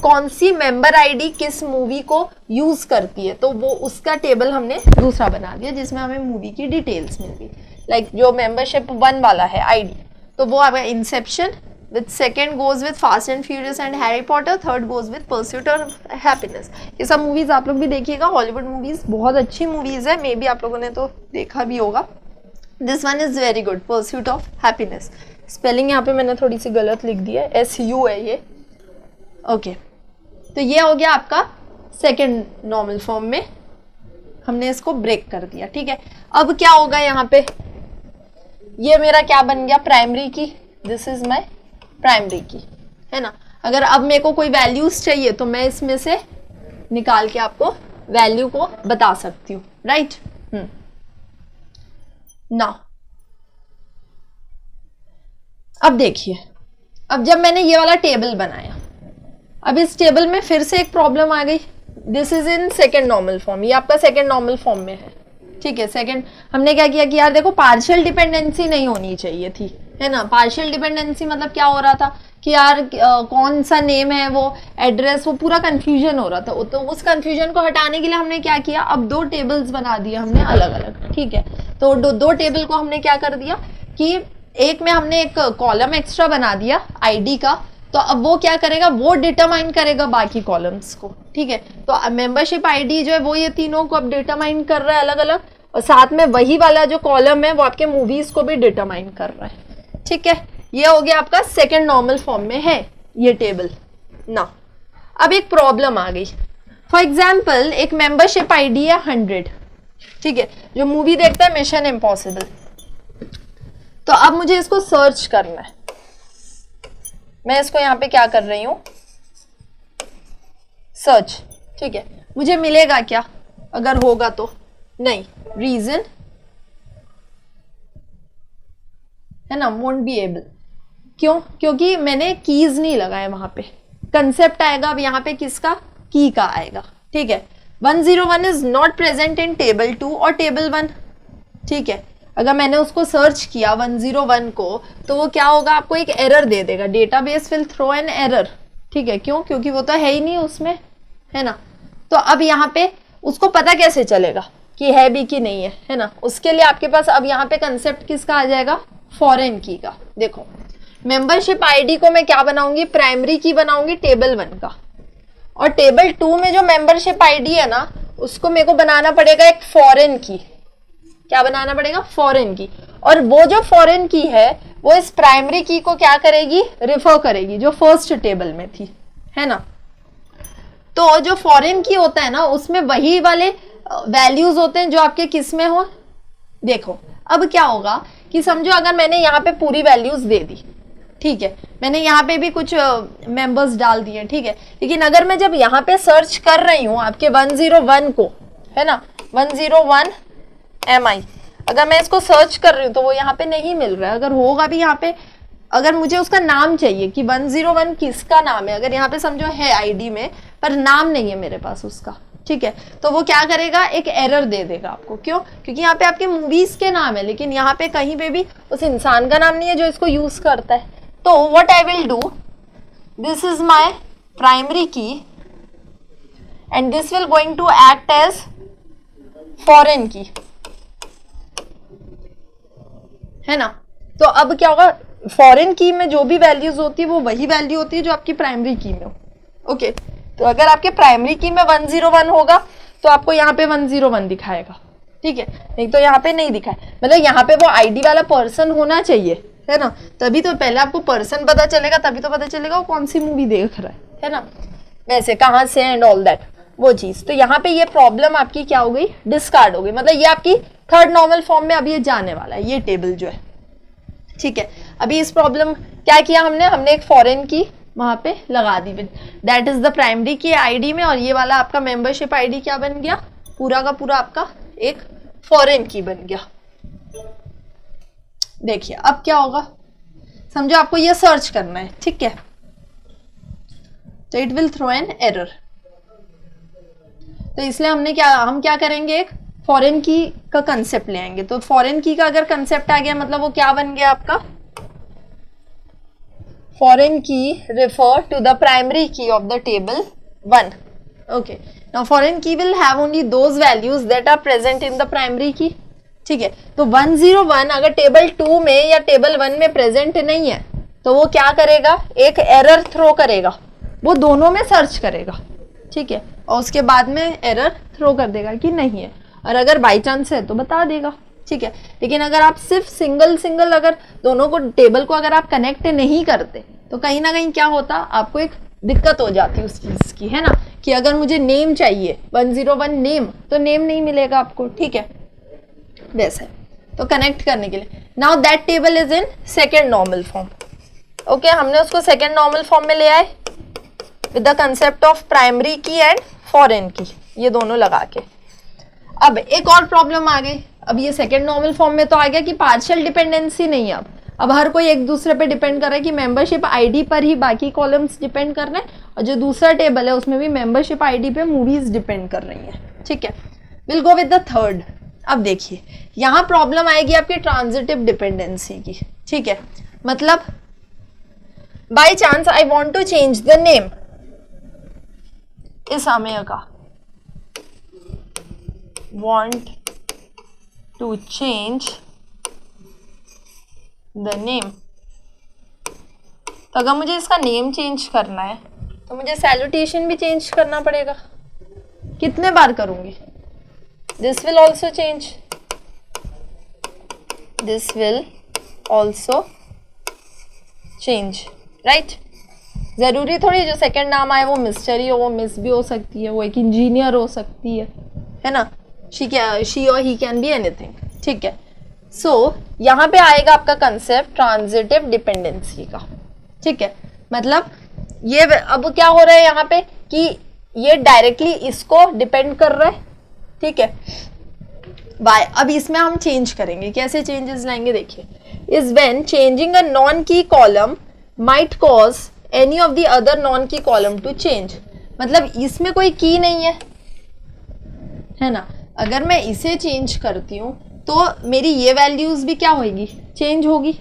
कौन सी मेंबर आईडी किस मूवी को यूज करती है, तो वो उसका टेबल हमने दूसरा बना दिया जिसमें हमें मूवी की डिटेल्स मिल गई। लाइक जो मेंबरशिप 1 वाला है आईडी, तो वो आपका Inception, with second goes with fast and Furious and Harry Potter, third goes with pursuit of happiness. ये सब मूवीज आप लोग भी देखिएगा, हॉलीवुड मूवीज बहुत अच्छी मूवीज है, मे बी आप लोगों ने तो देखा भी होगा। This one is very good, pursuit of happiness. Spelling यहाँ पे मैंने थोड़ी सी गलत लिख दी है, SU है ये, ओके। तो ये हो गया आपका सेकेंड नॉर्मल फॉर्म में, हमने इसको ब्रेक कर दिया, ठीक है। अब क्या होगा यहाँ पे, ये मेरा क्या बन गया, प्राइमरी की, दिस इज माय प्राइमरी की, है ना। अगर अब मेरे को कोई वैल्यूज चाहिए तो मैं इसमें से निकाल के आपको वैल्यू को बता सकती हूँ, राइट। नाउ अब देखिए, अब जब मैंने ये वाला टेबल बनाया, अब इस टेबल में फिर से एक प्रॉब्लम आ गई। This is in second normal form, ये आपका सेकेंड नॉर्मल फॉर्म में है, ठीक है। सेकेंड हमने क्या किया कि यार देखो पार्शियल डिपेंडेंसी नहीं होनी चाहिए थी, है ना। पार्शियल डिपेंडेंसी मतलब क्या हो रहा था कि यार कौन सा नेम है, वो एड्रेस, वो पूरा कंफ्यूजन हो रहा था। तो उस कंफ्यूजन को हटाने के लिए हमने क्या किया, अब 2 टेबल्स बना दिए हमने अलग अलग, ठीक है। तो 2 टेबल को हमने क्या कर दिया कि एक में हमने एक कॉलम एक्स्ट्रा बना दिया आईडी का, तो अब वो क्या करेगा, वो डिटरमाइन करेगा बाकी कॉलम्स को, ठीक है। तो मेंबरशिप आईडी जो है वो ये तीनों को अब डिटरमाइन कर रहा है अलग अलग, और साथ में वही वाला जो कॉलम है वो आपके मूवीज को भी डिटरमाइन कर रहा है, ठीक है। ये हो गया आपका सेकेंड नॉर्मल फॉर्म में है ये टेबल ना। अब एक प्रॉब्लम आ गई, फॉर एग्जाम्पल एक मेंबरशिप आईडी है 100, ठीक है, जो मूवी देखता है मिशन इम्पॉसिबल। तो अब मुझे इसको सर्च करना है, मैं इसको यहाँ पे क्या कर रही हूँ, सर्च, ठीक है। मुझे मिलेगा क्या, अगर होगा तो नहीं, रीजन है ना, वोंट बी एबल। क्यों, क्योंकि मैंने कीज नहीं लगाए वहां पे। कंसेप्ट आएगा अब यहाँ पे किसका, की का आएगा, ठीक है। 101 is not present in table 2 और टेबल 1, ठीक है। अगर मैंने उसको सर्च किया 101 को, तो वो क्या होगा, आपको एक एरर दे देगा, database will throw an error, ठीक है। क्यों, क्योंकि वो तो है ही नहीं उसमें, है ना। तो अब यहाँ पे उसको पता कैसे चलेगा कि है भी कि नहीं है ना। उसके लिए आपके पास अब यहाँ पे कंसेप्ट किसका आ जाएगा, फॉरेन की का। देखो मेंबरशिप आईडी को मैं क्या बनाऊंगी, प्राइमरी की बनाऊंगी टेबल 1 का, और टेबल 2 में जो मेंबरशिप आईडी है ना, उसको मेरे को बनाना पड़ेगा एक फॉरेन की। क्या बनाना पड़ेगा, फॉरेन की। और वो जो फॉरेन की है वो इस प्राइमरी की को क्या करेगी, रिफर करेगी, जो फर्स्ट टेबल में थी, है ना। तो जो फॉरेन की होता है ना, उसमें वही वाले वैल्यूज होते हैं जो आपके किस में हो। देखो अब क्या होगा कि समझो अगर मैंने यहाँ पे पूरी वैल्यूज दे दी, ठीक है, मैंने यहाँ पे भी कुछ मेंबर्स डाल दिए, ठीक है, लेकिन अगर मैं जब यहाँ पे सर्च कर रही हूँ आपके 101 को, है ना, 101 MI, अगर मैं इसको सर्च कर रही हूँ तो वो यहाँ पे नहीं मिल रहा है। अगर होगा भी यहाँ पे, अगर मुझे उसका नाम चाहिए कि 101 किसका नाम है, अगर यहाँ पे समझो है आईडी में पर नाम नहीं है मेरे पास उसका, ठीक है, तो वो क्या करेगा, एक एरर दे देगा आपको। क्यों? क्योंकि यहाँ पे आपके मूवीज के नाम है लेकिन यहाँ पे कहीं पे भी उस इंसान का नाम नहीं है जो इसको यूज करता है। तो what I will do, this is my primary key and this will going to act as foreign key, है ना। तो अब क्या होगा, फॉरेन की में जो भी वैल्यूज होती है वो वही वैल्यू होती है जो आपकी प्राइमरी की में हो। ओके, तो अगर आपके प्राइमरी की में 101 होगा तो आपको यहाँ पे 101 दिखाएगा, ठीक है, नहीं तो यहाँ पे नहीं दिखाए, मतलब यहाँ पे वो आईडी वाला पर्सन होना चाहिए, है ना, तभी तो पहले आपको पर्सन पता चलेगा, तभी तो पता चलेगा वो कौन सी मूवी देख रहा है ना, वैसे कहाँ से एंड ऑल दैट वो चीज। तो यहाँ पे ये प्रॉब्लम आपकी क्या हो गई, डिस्कार्ड हो गई, मतलब ये आपकी थर्ड नॉर्मल फॉर्म में अब ये जाने वाला है, ये टेबल जो है, ठीक है। अभी इस प्रॉब्लम क्या किया हमने एक फॉरेन की वहां पे लगा दी, दैट इज द प्राइमरी की आईडी में, और ये वाला आपका मेंबरशिप आईडी क्या बन गया, पूरा का पूरा आपका एक फॉरेन की बन गया। देखिए अब क्या होगा, समझो आपको ये सर्च करना है, ठीक है, तो it will throw an error. तो इसलिए हम क्या करेंगे, एक फॉरेन की का कंसेप्ट ले आएंगे। तो फॉरेन की का अगर कंसेप्ट आ गया मतलब वो क्या बन गया आपका, foreign key refer to the primary key of the table 1। Okay, now foreign key will have only those values that are present in the primary key, ठीक है। तो 101 अगर टेबल 2 में या टेबल 1 में प्रेजेंट नहीं है तो वो क्या करेगा, एक एरर थ्रो करेगा, वो दोनों में सर्च करेगा, ठीक है, और उसके बाद में एरर थ्रो कर देगा कि नहीं है, और अगर बाई चांस है तो बता देगा, ठीक है। लेकिन अगर आप सिर्फ सिंगल अगर दोनों को टेबल को अगर आप कनेक्ट नहीं करते तो कहीं ना कहीं क्या होता, आपको एक दिक्कत हो जाती उस चीज की, है ना, कि अगर मुझे नेम चाहिए 101 नेम, तो नेम नहीं मिलेगा आपको, ठीक है, वैसे। तो कनेक्ट करने के लिए now that table is in second normal form. Okay, हमने उसको सेकेंड नॉर्मल फॉर्म में ले आए with the concept of primary key and foreign की, ये दोनों लगा के। अब एक और प्रॉब्लम आ गई, अब ये सेकेंड नॉर्मल फॉर्म में तो आ गया कि पार्शियल डिपेंडेंसी नहीं है, अब हर कोई एक दूसरे पे डिपेंड कर रहा है कि मेंबरशिप आईडी पर ही बाकी कॉलम्स डिपेंड कर रहे हैं, और जो दूसरा टेबल है उसमें भी मेंबरशिप आईडी पे मूवीज डिपेंड कर रही हैं, ठीक है। Will go with the third. अब देखिए यहाँ प्रॉब्लम आएगी आपकी ट्रांजिटिव डिपेंडेंसी की, ठीक है, मतलब by chance I want to change the name इस अमेय का, want to change the name। तो अगर मुझे इसका नेम चेंज करना है तो मुझे सैल्यूटेशन भी चेंज करना पड़ेगा। कितने बार करूंगी, this will also change, this will also change, right. जरूरी थोड़ी जो सेकंड नाम आए वो मिस्टर ही हो, वो मिस भी हो सकती है, वो एक इंजीनियर हो सकती है ना, शी और ही कैन बी एनीथिंग, ठीक है। सो यहाँ पे आएगा आपका कंसेप्ट ट्रांजिटिव डिपेंडेंसी का, ठीक है, मतलब ये अब क्या हो रहा है यहाँ पे कि ये डायरेक्टली इसको डिपेंड कर रहा है, ठीक है, बाय। अब इसमें हम चेंज करेंगे, कैसे चेंजेस लाएंगे देखिए, is when changing a non key column might cause any of the other non key column to change, मतलब इसमें कोई की नहीं है ना, अगर मैं इसे चेंज करती हूँ तो मेरी ये वैल्यूज भी क्या होगी, चेंज होगी,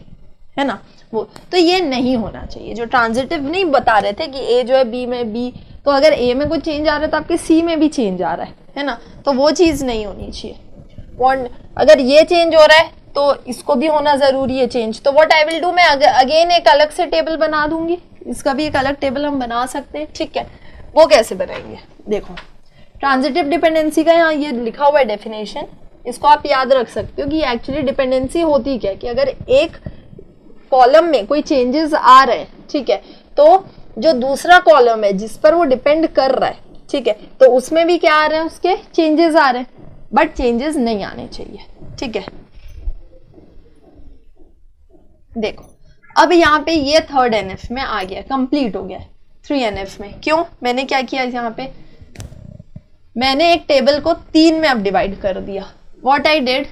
है ना, वो तो ये नहीं होना चाहिए। जो ट्रांजिटिव नहीं बता रहे थे कि ए जो है बी में, बी तो अगर ए में कोई चेंज आ रहा है तो आपके सी में भी चेंज आ रहा है ना, तो वो चीज नहीं होनी चाहिए। अगर ये चेंज हो रहा है तो इसको भी होना जरूरी है चेंज। तो व्हाट आई विल डू, मैं अगेन एक अलग से टेबल बना दूंगी, इसका भी एक अलग टेबल हम बना सकते हैं, ठीक है। वो कैसे बनाएंगे देखो, ट्रांजिटिव डिपेंडेंसी का यहाँ ये लिखा हुआ है डेफिनेशन, इसको आप याद रख सकते हो कि एक्चुअली डिपेंडेंसी होती क्या है, कि अगर एक कॉलम में कोई चेंजेस आ रहे हैं, ठीक है, तो जो दूसरा कॉलम है जिस पर वो डिपेंड कर रहा है, ठीक है, तो उसमें भी क्या आ रहे हैं, उसके चेंजेस आ रहे हैं, बट चेंजेस नहीं आने चाहिए, ठीक है। देखो अब यहाँ पे ये थर्ड NF में आ गया, कंप्लीट हो गया 3NF में। क्यों? मैंने क्या किया यहाँ पे, मैंने एक टेबल को 3 में अब डिवाइड कर दिया। What I did,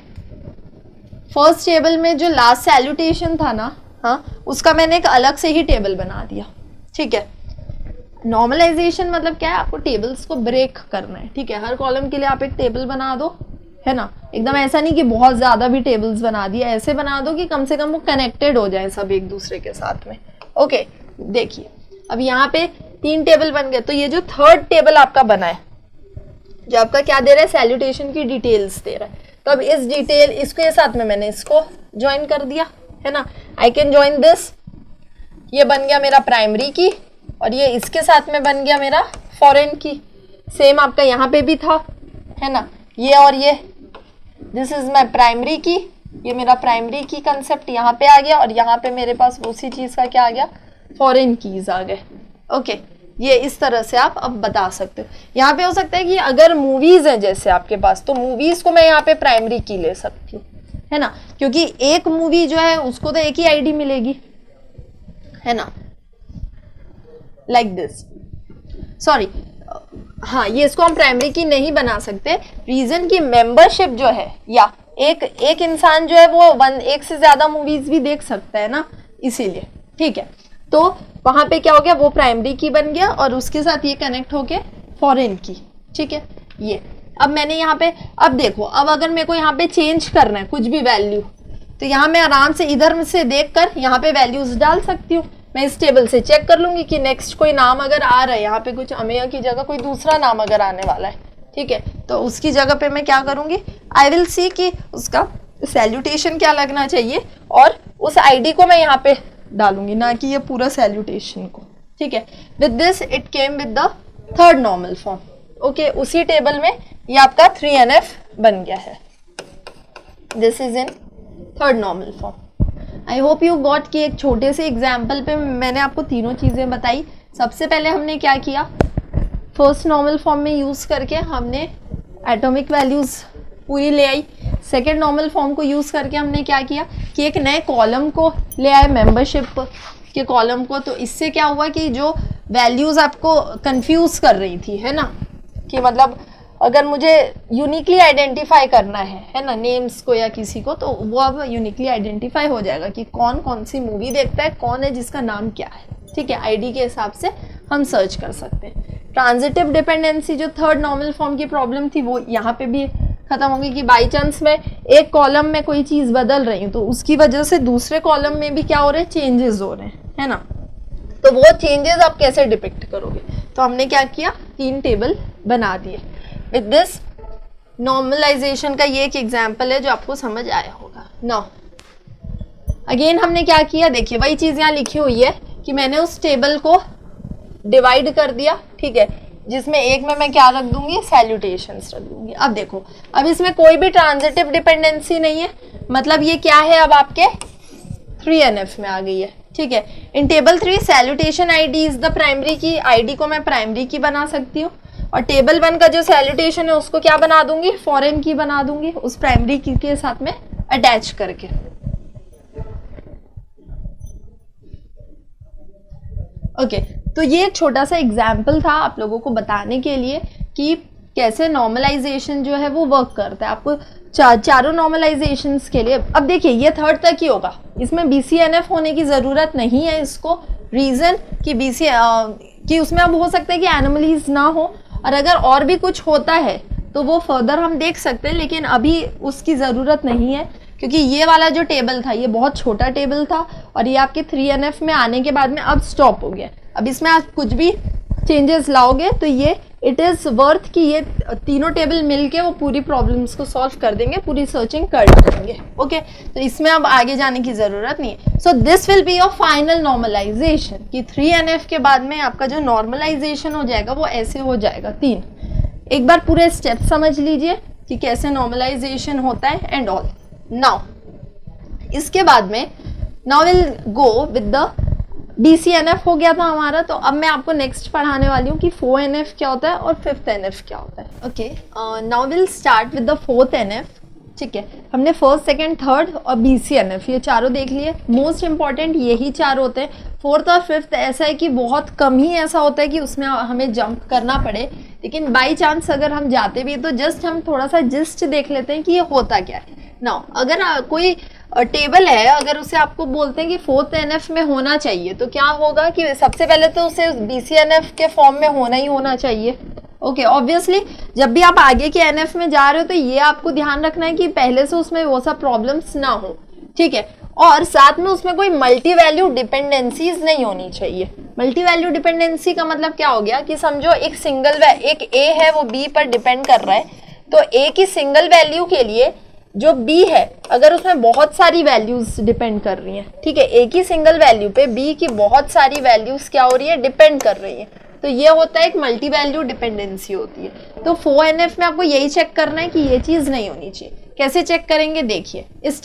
first table में जो लास्ट सैल्यूटेशन था ना, हाँ, उसका मैंने एक अलग से ही टेबल बना दिया। ठीक है, नॉर्मलाइजेशन मतलब क्या है, आपको टेबल्स को ब्रेक करना है। ठीक है, हर कॉलम के लिए आप एक टेबल बना दो, है ना। एकदम ऐसा नहीं कि बहुत ज्यादा भी टेबल्स बना दिया, ऐसे बना दो कि कम से कम वो कनेक्टेड हो जाए सब एक दूसरे के साथ में। ओके, देखिए अब यहाँ पे 3 टेबल बन गए, तो ये जो थर्ड टेबल आपका बना है, जो आपका क्या दे रहा है, सैल्यूटेशन की डिटेल्स दे रहा है। तो अब इस डिटेल इसके साथ में मैंने इसको ज्वाइन कर दिया, है ना। आई कैन ज्वाइन दिस, ये बन गया मेरा प्राइमरी की, और ये इसके साथ में बन गया मेरा फॉरेन की। सेम आपका यहाँ पे भी था, है ना, ये और ये, दिस इज माई प्राइमरी की, ये मेरा प्राइमरी की कंसेप्ट यहाँ पे आ गया, और यहाँ पे मेरे पास उसी चीज का क्या आ गया, फॉरेन कीज आ गए। ओके, ये इस तरह से आप अब बता सकते हो। यहाँ पे हो सकता है कि अगर मूवीज है जैसे आपके पास, तो मूवीज को मैं यहाँ पे प्राइमरी की ले सकती हूँ, है ना, क्योंकि एक मूवी जो है उसको तो एक ही आईडी मिलेगी, है ना, लाइक दिस। सॉरी, हाँ, ये इसको हम प्राइमरी की नहीं बना सकते, रीजन की मेंबरशिप जो है, या एक इंसान जो है वो एक से ज्यादा मूवीज भी देख सकता है ना, इसीलिए। ठीक है, तो वहां पे क्या हो गया, वो प्राइमरी की बन गया, और उसके साथ ये कनेक्ट होके फॉरेन की। ठीक है, ये अब मैंने यहाँ पे, अब देखो, अब अगर मेरे को यहाँ पे चेंज करना है कुछ भी वैल्यू, तो यहाँ मैं आराम से इधर से देखकर यहाँ पे वैल्यूज डाल सकती हूँ। मैं इस टेबल से चेक कर लूंगी कि नेक्स्ट कोई नाम अगर आ रहा है, यहाँ पे कुछ अमेय की जगह कोई दूसरा नाम अगर आने वाला है, ठीक है, तो उसकी जगह पे मैं क्या करूंगी, आई विल सी कि उसका सैल्यूटेशन क्या लगना चाहिए, और उस आईडी को मैं यहाँ पे डालूंगी, ना कि ये पूरा सैल्यूटेशन को। ठीक है, with this it came with the third normal form. Okay, उसी टेबल में ये आपका 3NF बन गया है। This is in third normal form. I hope you got कि एक छोटे से एग्जाम्पल पे मैंने आपको तीनों चीजें बताई। सबसे पहले हमने क्या किया, फर्स्ट नॉर्मल फॉर्म में यूज करके हमने एटॉमिक वैल्यूज पूरी ले आई। सेकेंड नॉर्मल फॉर्म को यूज करके हमने क्या किया कि एक नए कॉलम को ले आए, मेंबरशिप के कॉलम को। तो इससे क्या हुआ कि जो वैल्यूज आपको कंफ्यूज कर रही थी, है ना, कि मतलब अगर मुझे यूनिकली आइडेंटिफाई करना है ना, नेम्स को या किसी को, तो वो अब यूनिकली आइडेंटिफाई हो जाएगा कि कौन कौन सी मूवी देखता है, कौन है जिसका नाम क्या है। ठीक है, आईडी के हिसाब से हम सर्च कर सकते हैं। ट्रांजिटिव डिपेंडेंसी जो थर्ड नॉर्मल फॉर्म की प्रॉब्लम थी, वो यहाँ पे भी खत्म होगी कि बाई चांस में एक कॉलम में कोई चीज बदल रही है, तो उसकी वजह से दूसरे कॉलम में भी क्या हो रहे हैं, चेंजेस हो रहे हैं, है ना। तो वो चेंजेस आप कैसे डिपिक्ट करोगे, तो हमने क्या किया, 3 टेबल बना दिए। विद दिस नॉर्मलाइजेशन का ये एक एग्जाम्पल है जो आपको समझ आया होगा। नाउ अगेन हमने क्या किया, देखिए वही चीज यहाँ लिखी हुई है कि मैंने उस टेबल को डिवाइड कर दिया, ठीक है, जिसमें एक में मैं क्या रख दूंगी, सैल्यूटेशंस रख दूंगी। अब देखो, अब इसमें कोई भी ट्रांजिटिव डिपेंडेंसी नहीं है, मतलब ये क्या है, अब आपके 3NF में आ गई है। ठीक है, इन table 3 salutation ID is the primary की, आईडी को मैं प्राइमरी की बना सकती हूँ, और टेबल 1 का जो सैल्यूटेशन है उसको क्या बना दूंगी, फॉरेन की बना दूंगी, उस प्राइमरी की के साथ में अटैच करके। ओके, तो ये एक छोटा सा एग्जाम्पल था आप लोगों को बताने के लिए कि कैसे नॉर्मलाइजेशन जो है वो वर्क करता है। आपको चारों नॉर्मलाइजेशंस के लिए, अब देखिए ये थर्ड तक ही होगा, इसमें BCNF होने की ज़रूरत नहीं है इसको, रीज़न कि कि उसमें अब हो सकता है कि एनोमलीज ना हो, और अगर और भी कुछ होता है तो वो फर्दर हम देख सकते हैं, लेकिन अभी उसकी ज़रूरत नहीं है, क्योंकि ये वाला जो टेबल था ये बहुत छोटा टेबल था, और ये आपके 3NF में आने के बाद में अब स्टॉप हो गया। अब इसमें आप कुछ भी चेंजेस लाओगे तो ये इट इज़ वर्थ कि ये तीनों टेबल मिलके वो पूरी प्रॉब्लम्स को सॉल्व कर देंगे, पूरी सर्चिंग कर देंगे। ओके, तो इसमें अब आगे जाने की ज़रूरत नहीं है। So this will be your final normalisation, कि 3NF के बाद में आपका जो नॉर्मलाइजेशन हो जाएगा वो ऐसे हो जाएगा 3। एक बार पूरे स्टेप समझ लीजिए कि कैसे नॉर्मलाइजेशन होता है एंड ऑल। नाउ इसके बाद में now will go with the BCNF हो गया था हमारा, तो अब मैं आपको नेक्स्ट पढ़ाने वाली हूँ कि 4NF क्या होता है और 5th NF क्या होता है। Okay, now will start with the 4th NF। ठीक है, हमने फर्स्ट, सेकंड, थर्ड और BCNF ये चारों देख लिए। मोस्ट इंपॉर्टेंट यही चार होते हैं। फोर्थ और फिफ्थ ऐसा है कि बहुत कम ही ऐसा होता है कि उसमें हमें जंप करना पड़े, लेकिन बाई चांस अगर हम जाते भी तो जस्ट हम थोड़ा सा जिस्ट देख लेते हैं कि ये होता क्या है। नाउ अगर कोई टेबल है, अगर उसे आपको बोलते हैं कि फोर्थ NF में होना चाहिए, तो क्या होगा कि सबसे पहले तो उसे BCNF के फॉर्म में होना ही होना चाहिए। ओके, ऑब्वियसली जब भी आप आगे के NF में जा रहे हो तो ये आपको ध्यान रखना है कि पहले से उसमें वो सब प्रॉब्लम्स ना हो, ठीक है। और साथ में उसमें कोई मल्टी वैल्यू डिपेंडेंसीज नहीं होनी चाहिए। मल्टी वैल्यू डिपेंडेंसी का मतलब क्या हो गया कि समझो एक A है वो B पर डिपेंड कर रहा है, तो A की सिंगल वैल्यू के लिए जो B है अगर उसमें बहुत सारी वैल्यूज डिपेंड कर रही हैं, ठीक है, A की सिंगल वैल्यू पे B की बहुत सारी वैल्यूज क्या हो रही है, डिपेंड कर रही है, तो ये होता है एक मल्टी वैल्यू डिपेंडेंसी होती है। तो 4NF में आपको यही चेक करना है कि ये चीज नहीं होनी चाहिए। कैसे चेक करेंगे, देखिए इस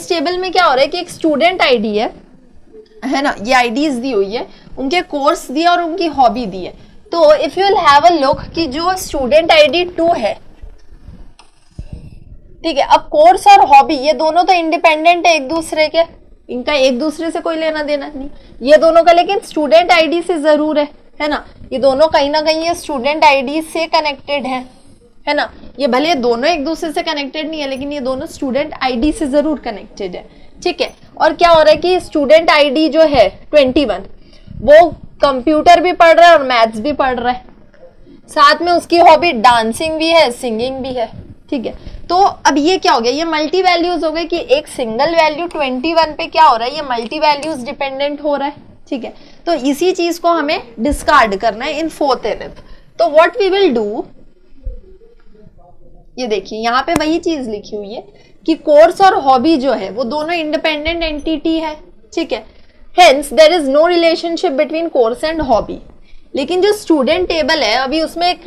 टेबल में क्या हो रहा है कि एक स्टूडेंट आईडी है ना, ये आईडीज दी हुई है, उनके कोर्स दिए और उनकी हॉबी दी है। तो if you will have a look कि जो स्टूडेंट आईडी 2 है, ठीक है, अब कोर्स और हॉबी ये दोनों तो इंडिपेंडेंट है एक दूसरे के, इनका एक दूसरे से कोई लेना देना नहीं ये दोनों का, लेकिन स्टूडेंट आईडी से जरूर है ना, ये दोनों कहीं ना कहीं ये स्टूडेंट आईडी से कनेक्टेड है ना, ये भले दोनों एक दूसरे से कनेक्टेड नहीं है लेकिन ये दोनों स्टूडेंट आईडी से जरूर कनेक्टेड है, ठीक है। और क्या हो रहा है कि स्टूडेंट आईडी जो है 21 वो कंप्यूटर भी पढ़ रहा है और मैथ्स भी पढ़ रहा है, साथ में उसकी हॉबी डांसिंग भी है, सिंगिंग भी है, ठीक है। तो अब ये क्या हो गया, ये मल्टी वैल्यूज हो गए कि एक सिंगल वैल्यू 21 पे क्या हो रहा है, ये मल्टी वैल्यूज डिपेंडेंट हो रहा है, ठीक है। तो इसी चीज को हमें डिस्कार्ड करना है इन 4th NF। तो व्हाट वी विल डू, ये देखिए यहाँ पे वही चीज लिखी हुई है कि कोर्स और हॉबी जो है वो दोनों इंडिपेंडेंट एंटिटी है, ठीक है, hence there is no relationship between course and hobby. लेकिन जो स्टूडेंट टेबल है अभी उसमें एक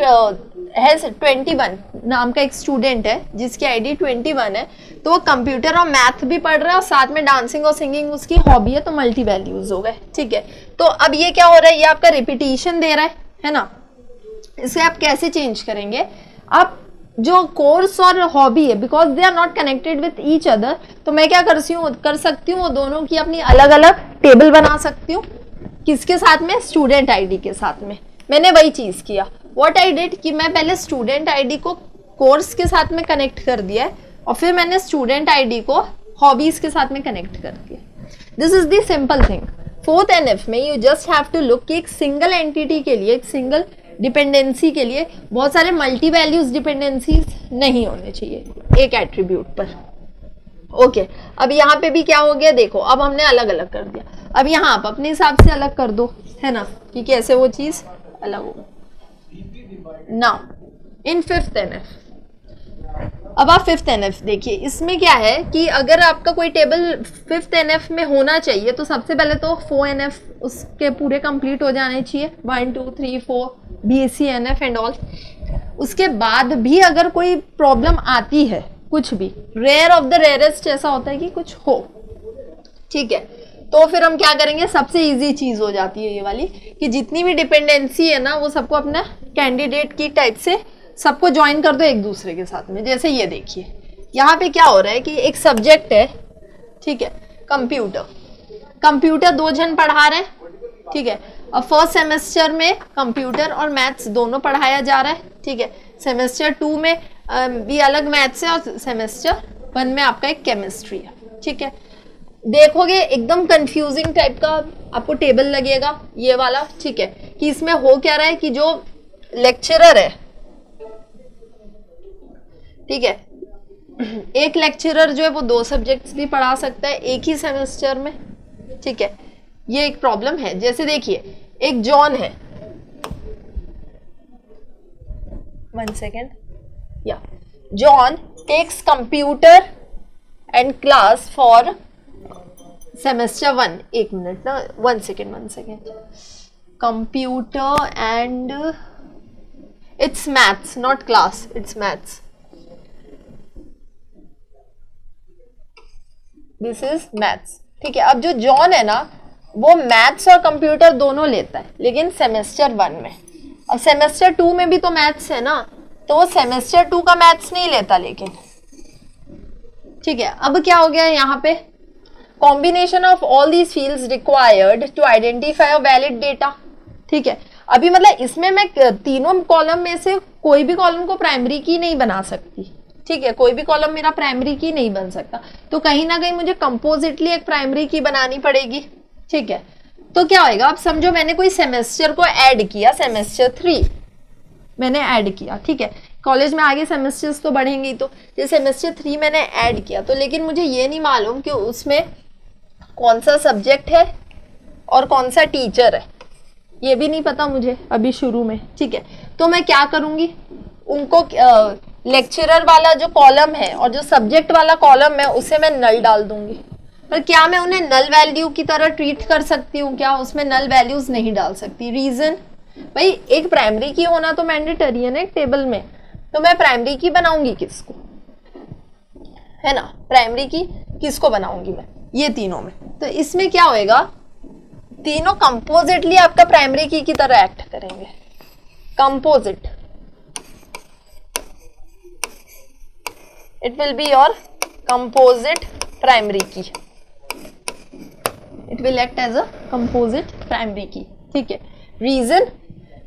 है 21 नाम का एक स्टूडेंट है जिसकी आईडी 21 है, तो वो कंप्यूटर और मैथ भी पढ़ रहा है और साथ में डांसिंग और सिंगिंग उसकी हॉबी है, तो मल्टी वैल्यूज हो गए, ठीक है। तो अब ये क्या हो रहा है, ये आपका रिपीटिशन दे रहा है ना, इसे आप कैसे चेंज करेंगे, आप जो कोर्स और हॉबी है because they are not connected with each other, तो मैं क्या कर सकती हूँ वो दोनों की अपनी अलग अलग टेबल बना सकती हूँ, किसके साथ में, स्टूडेंट आईडी के साथ में। मैंने वही चीज किया, व्हाट आई डिड कि मैं पहले स्टूडेंट आईडी को कोर्स के साथ में कनेक्ट कर दिया है और फिर मैंने स्टूडेंट आईडी को हॉबीज के साथ में कनेक्ट कर दिया। This is the simple thing. 4th NF में you just have to look कि एक सिंगल एंटिटी के लिए, एक सिंगल डिपेंडेंसी के लिए बहुत सारे मल्टी वैल्यूज डिपेंडेंसीज नहीं होने चाहिए एक एट्रीब्यूट पर। ओके, अब यहाँ पे भी क्या हो गया, देखो अब हमने अलग अलग कर दिया, अब यहाँ आप अपने हिसाब से अलग कर दो, है ना, कि कैसे वो चीज अलग हो। नाउ इन 5th NF, अब आप 5th NF देखिए, इसमें क्या है कि अगर आपका कोई टेबल 5th NF में होना चाहिए तो सबसे पहले तो 4NF उसके पूरे कंप्लीट हो जाने चाहिए, 1 2 3 4 BCNF एंड ऑल। उसके बाद भी अगर कोई प्रॉब्लम आती है, कुछ भी रेयर ऑफ द रेयरेस्ट ऐसा होता है कि कुछ हो, ठीक है, तो फिर हम क्या करेंगे, सबसे इजी चीज हो जाती है ये वाली कि जितनी भी डिपेंडेंसी है ना वो सबको अपना कैंडिडेट की टाइप से सबको ज्वाइन कर दो एक दूसरे के साथ में। जैसे ये देखिए यहाँ पे क्या हो रहा है कि एक सब्जेक्ट है, ठीक है, कंप्यूटर 2 जन पढ़ा रहे हैं, ठीक है, अब फर्स्ट सेमेस्टर में कंप्यूटर और मैथ्स दोनों पढ़ाया जा रहा है, ठीक है, सेमेस्टर 2 में भी अलग मैथ्स है और सेमेस्टर 1 में आपका एक केमिस्ट्री है, ठीक है। देखोगे एकदम कंफ्यूजिंग टाइप का आपको टेबल लगेगा ये वाला, ठीक है, कि इसमें हो क्या रहा है कि जो लेक्चरर है, ठीक है, एक लेक्चरर जो है वो 2 सब्जेक्ट्स भी पढ़ा सकता है एक ही सेमेस्टर में, ठीक है, ये एक प्रॉब्लम है। जैसे देखिए एक जॉन है, 1 सेकेंड, या John takes computer and class for semester 1, 1 minute ना, 1 second, computer and it's maths, not class, it's maths, this is maths, ठीक है। अब जो जॉन है ना वो मैथ्स और कंप्यूटर दोनों लेता है लेकिन सेमेस्टर 1 में, और सेमेस्टर 2 में भी तो मैथ्स है ना, तो वो सेमेस्टर 2 का मैथ्स नहीं लेता, लेकिन ठीक है, अब क्या हो गया यहाँ पे, combination of all these fields required to identify a valid data. ठीक है, अभी मतलब इसमें मैं तीनों कॉलम में से कोई भी कॉलम को प्राइमरी की नहीं बना सकती। ठीक है, कोई भी कॉलम मेरा प्राइमरी की नहीं बन सकता, तो कहीं ना कहीं मुझे कंपोजिटली एक प्राइमरी की बनानी पड़ेगी। ठीक है, तो क्या होएगा, अब समझो मैंने कोई सेमेस्टर को ऐड किया, सेमेस्टर 3 मैंने ऐड किया। ठीक है, कॉलेज में आगे सेमेस्टर्स तो बढ़ेंगे ही, तो ये सेमेस्टर 3 मैंने ऐड किया, तो लेकिन मुझे ये नहीं मालूम कि उसमें कौन सा सब्जेक्ट है और कौन सा टीचर है, ये भी नहीं पता मुझे अभी शुरू में। ठीक है, तो मैं क्या करूँगी, उनको लेक्चरर वाला जो कॉलम है और जो सब्जेक्ट वाला कॉलम है उसे मैं नल डाल दूंगी। पर क्या मैं उन्हें नल वैल्यू की तरह ट्रीट कर सकती हूँ क्या, उसमें नल वैल्यूज नहीं डाल सकती। रीजन, भाई एक प्राइमरी की होना तो मैंडेटरी है ना एक टेबल में, तो मैं प्राइमरी की बनाऊंगी किसको, है ना, प्राइमरी की किसको बनाऊंगी मैं, ये तीनों में। तो इसमें क्या होएगा, तीनों कंपोजिटली आपका प्राइमरी की तरह एक्ट करेंगे। Composite, it will be your composite primary key, it will act as a composite primary key। ठीक है, रीजन,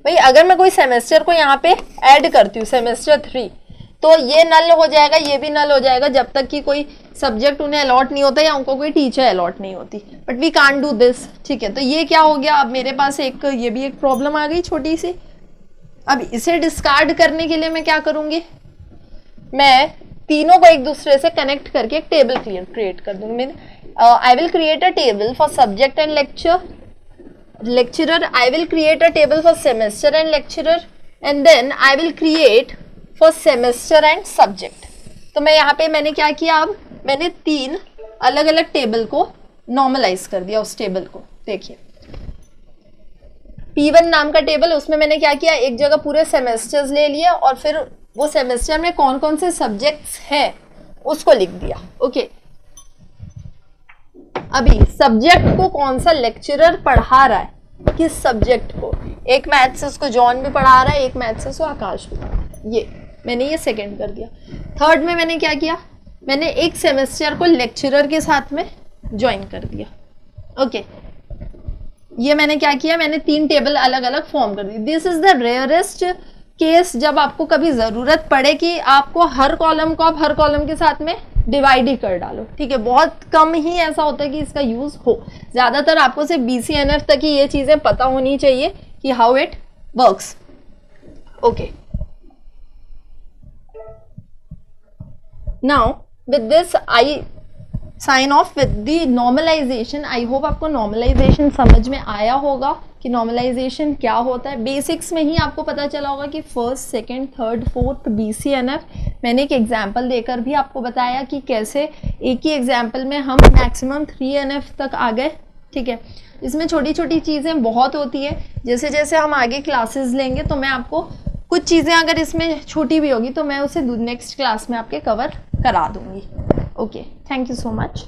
भाई अगर मैं कोई सेमेस्टर को यहाँ पे ऐड करती हूँ सेमेस्टर 3, तो ये नल हो जाएगा, ये भी नल हो जाएगा जब तक कि कोई सब्जेक्ट उन्हें अलॉट नहीं होता या उनको कोई टीचर अलॉट नहीं होती, but we can't do this. ठीक है, तो ये क्या हो गया, अब मेरे पास एक ये भी एक प्रॉब्लम आ गई छोटी सी। अब इसे डिस्कार्ड करने के लिए मैं क्या करूँगी, मैं तीनों को एक दूसरे से कनेक्ट करके एक टेबल क्रिएट कर दूंगी। I will create a table for subject and lecturer, I will create a table for semester and lecturer, and then I will create for semester and subject. तो मैं यहाँ पे मैंने क्या किया, अब मैंने 3 अलग अलग टेबल को नॉर्मलाइज कर दिया उस टेबल को। देखिए P1 नाम का टेबल, उसमें मैंने क्या किया, एक जगह पूरे सेमेस्टर्स ले लिया और फिर वो सेमेस्टर में कौन कौन से सब्जेक्ट्स हैं उसको लिख दिया। ओके, अभी सब्जेक्ट को कौन सा लेक्चरर पढ़ा रहा है, किस सब्जेक्ट को, एक मैथ से उसको जॉन भी पढ़ा रहा है, एक मैथ से उसको आकाश भी पढ़ा रहा है, ये मैंने ये सेकंड कर दिया। थर्ड में मैंने क्या किया, मैंने एक सेमेस्टर को लेक्चरर के साथ में ज्वाइन कर दिया। ओके, ये मैंने क्या किया, मैंने 3 टेबल अलग अलग फॉर्म कर दी। This is the rarest case, जब आपको कभी जरूरत पड़े कि आपको हर कॉलम को आप हर कॉलम के साथ में डिवाइड ही कर डालो। ठीक है, बहुत कम ही ऐसा होता है कि इसका यूज हो, ज्यादातर आपको सिर्फ BCNF तक ही ये चीजें पता होनी चाहिए कि how it works. Okay, now with this I sign off with the normalisation. I hope आपको नॉर्मलाइजेशन समझ में आया होगा कि नॉर्मलाइजेशन क्या होता है। बेसिक्स में ही आपको पता चला होगा कि first, second, third, fourth BCNF। मैंने एक एग्जांपल देकर भी आपको बताया कि कैसे एक ही एग्जांपल में हम मैक्सिमम 3NF तक आ गए। ठीक है, इसमें छोटी छोटी चीज़ें बहुत होती है, जैसे जैसे हम आगे क्लासेस लेंगे तो मैं आपको कुछ चीज़ें अगर इसमें छोटी भी होगी तो मैं उसे नेक्स्ट क्लास में आपके कवर करा दूंगी। Okay, thank you so much.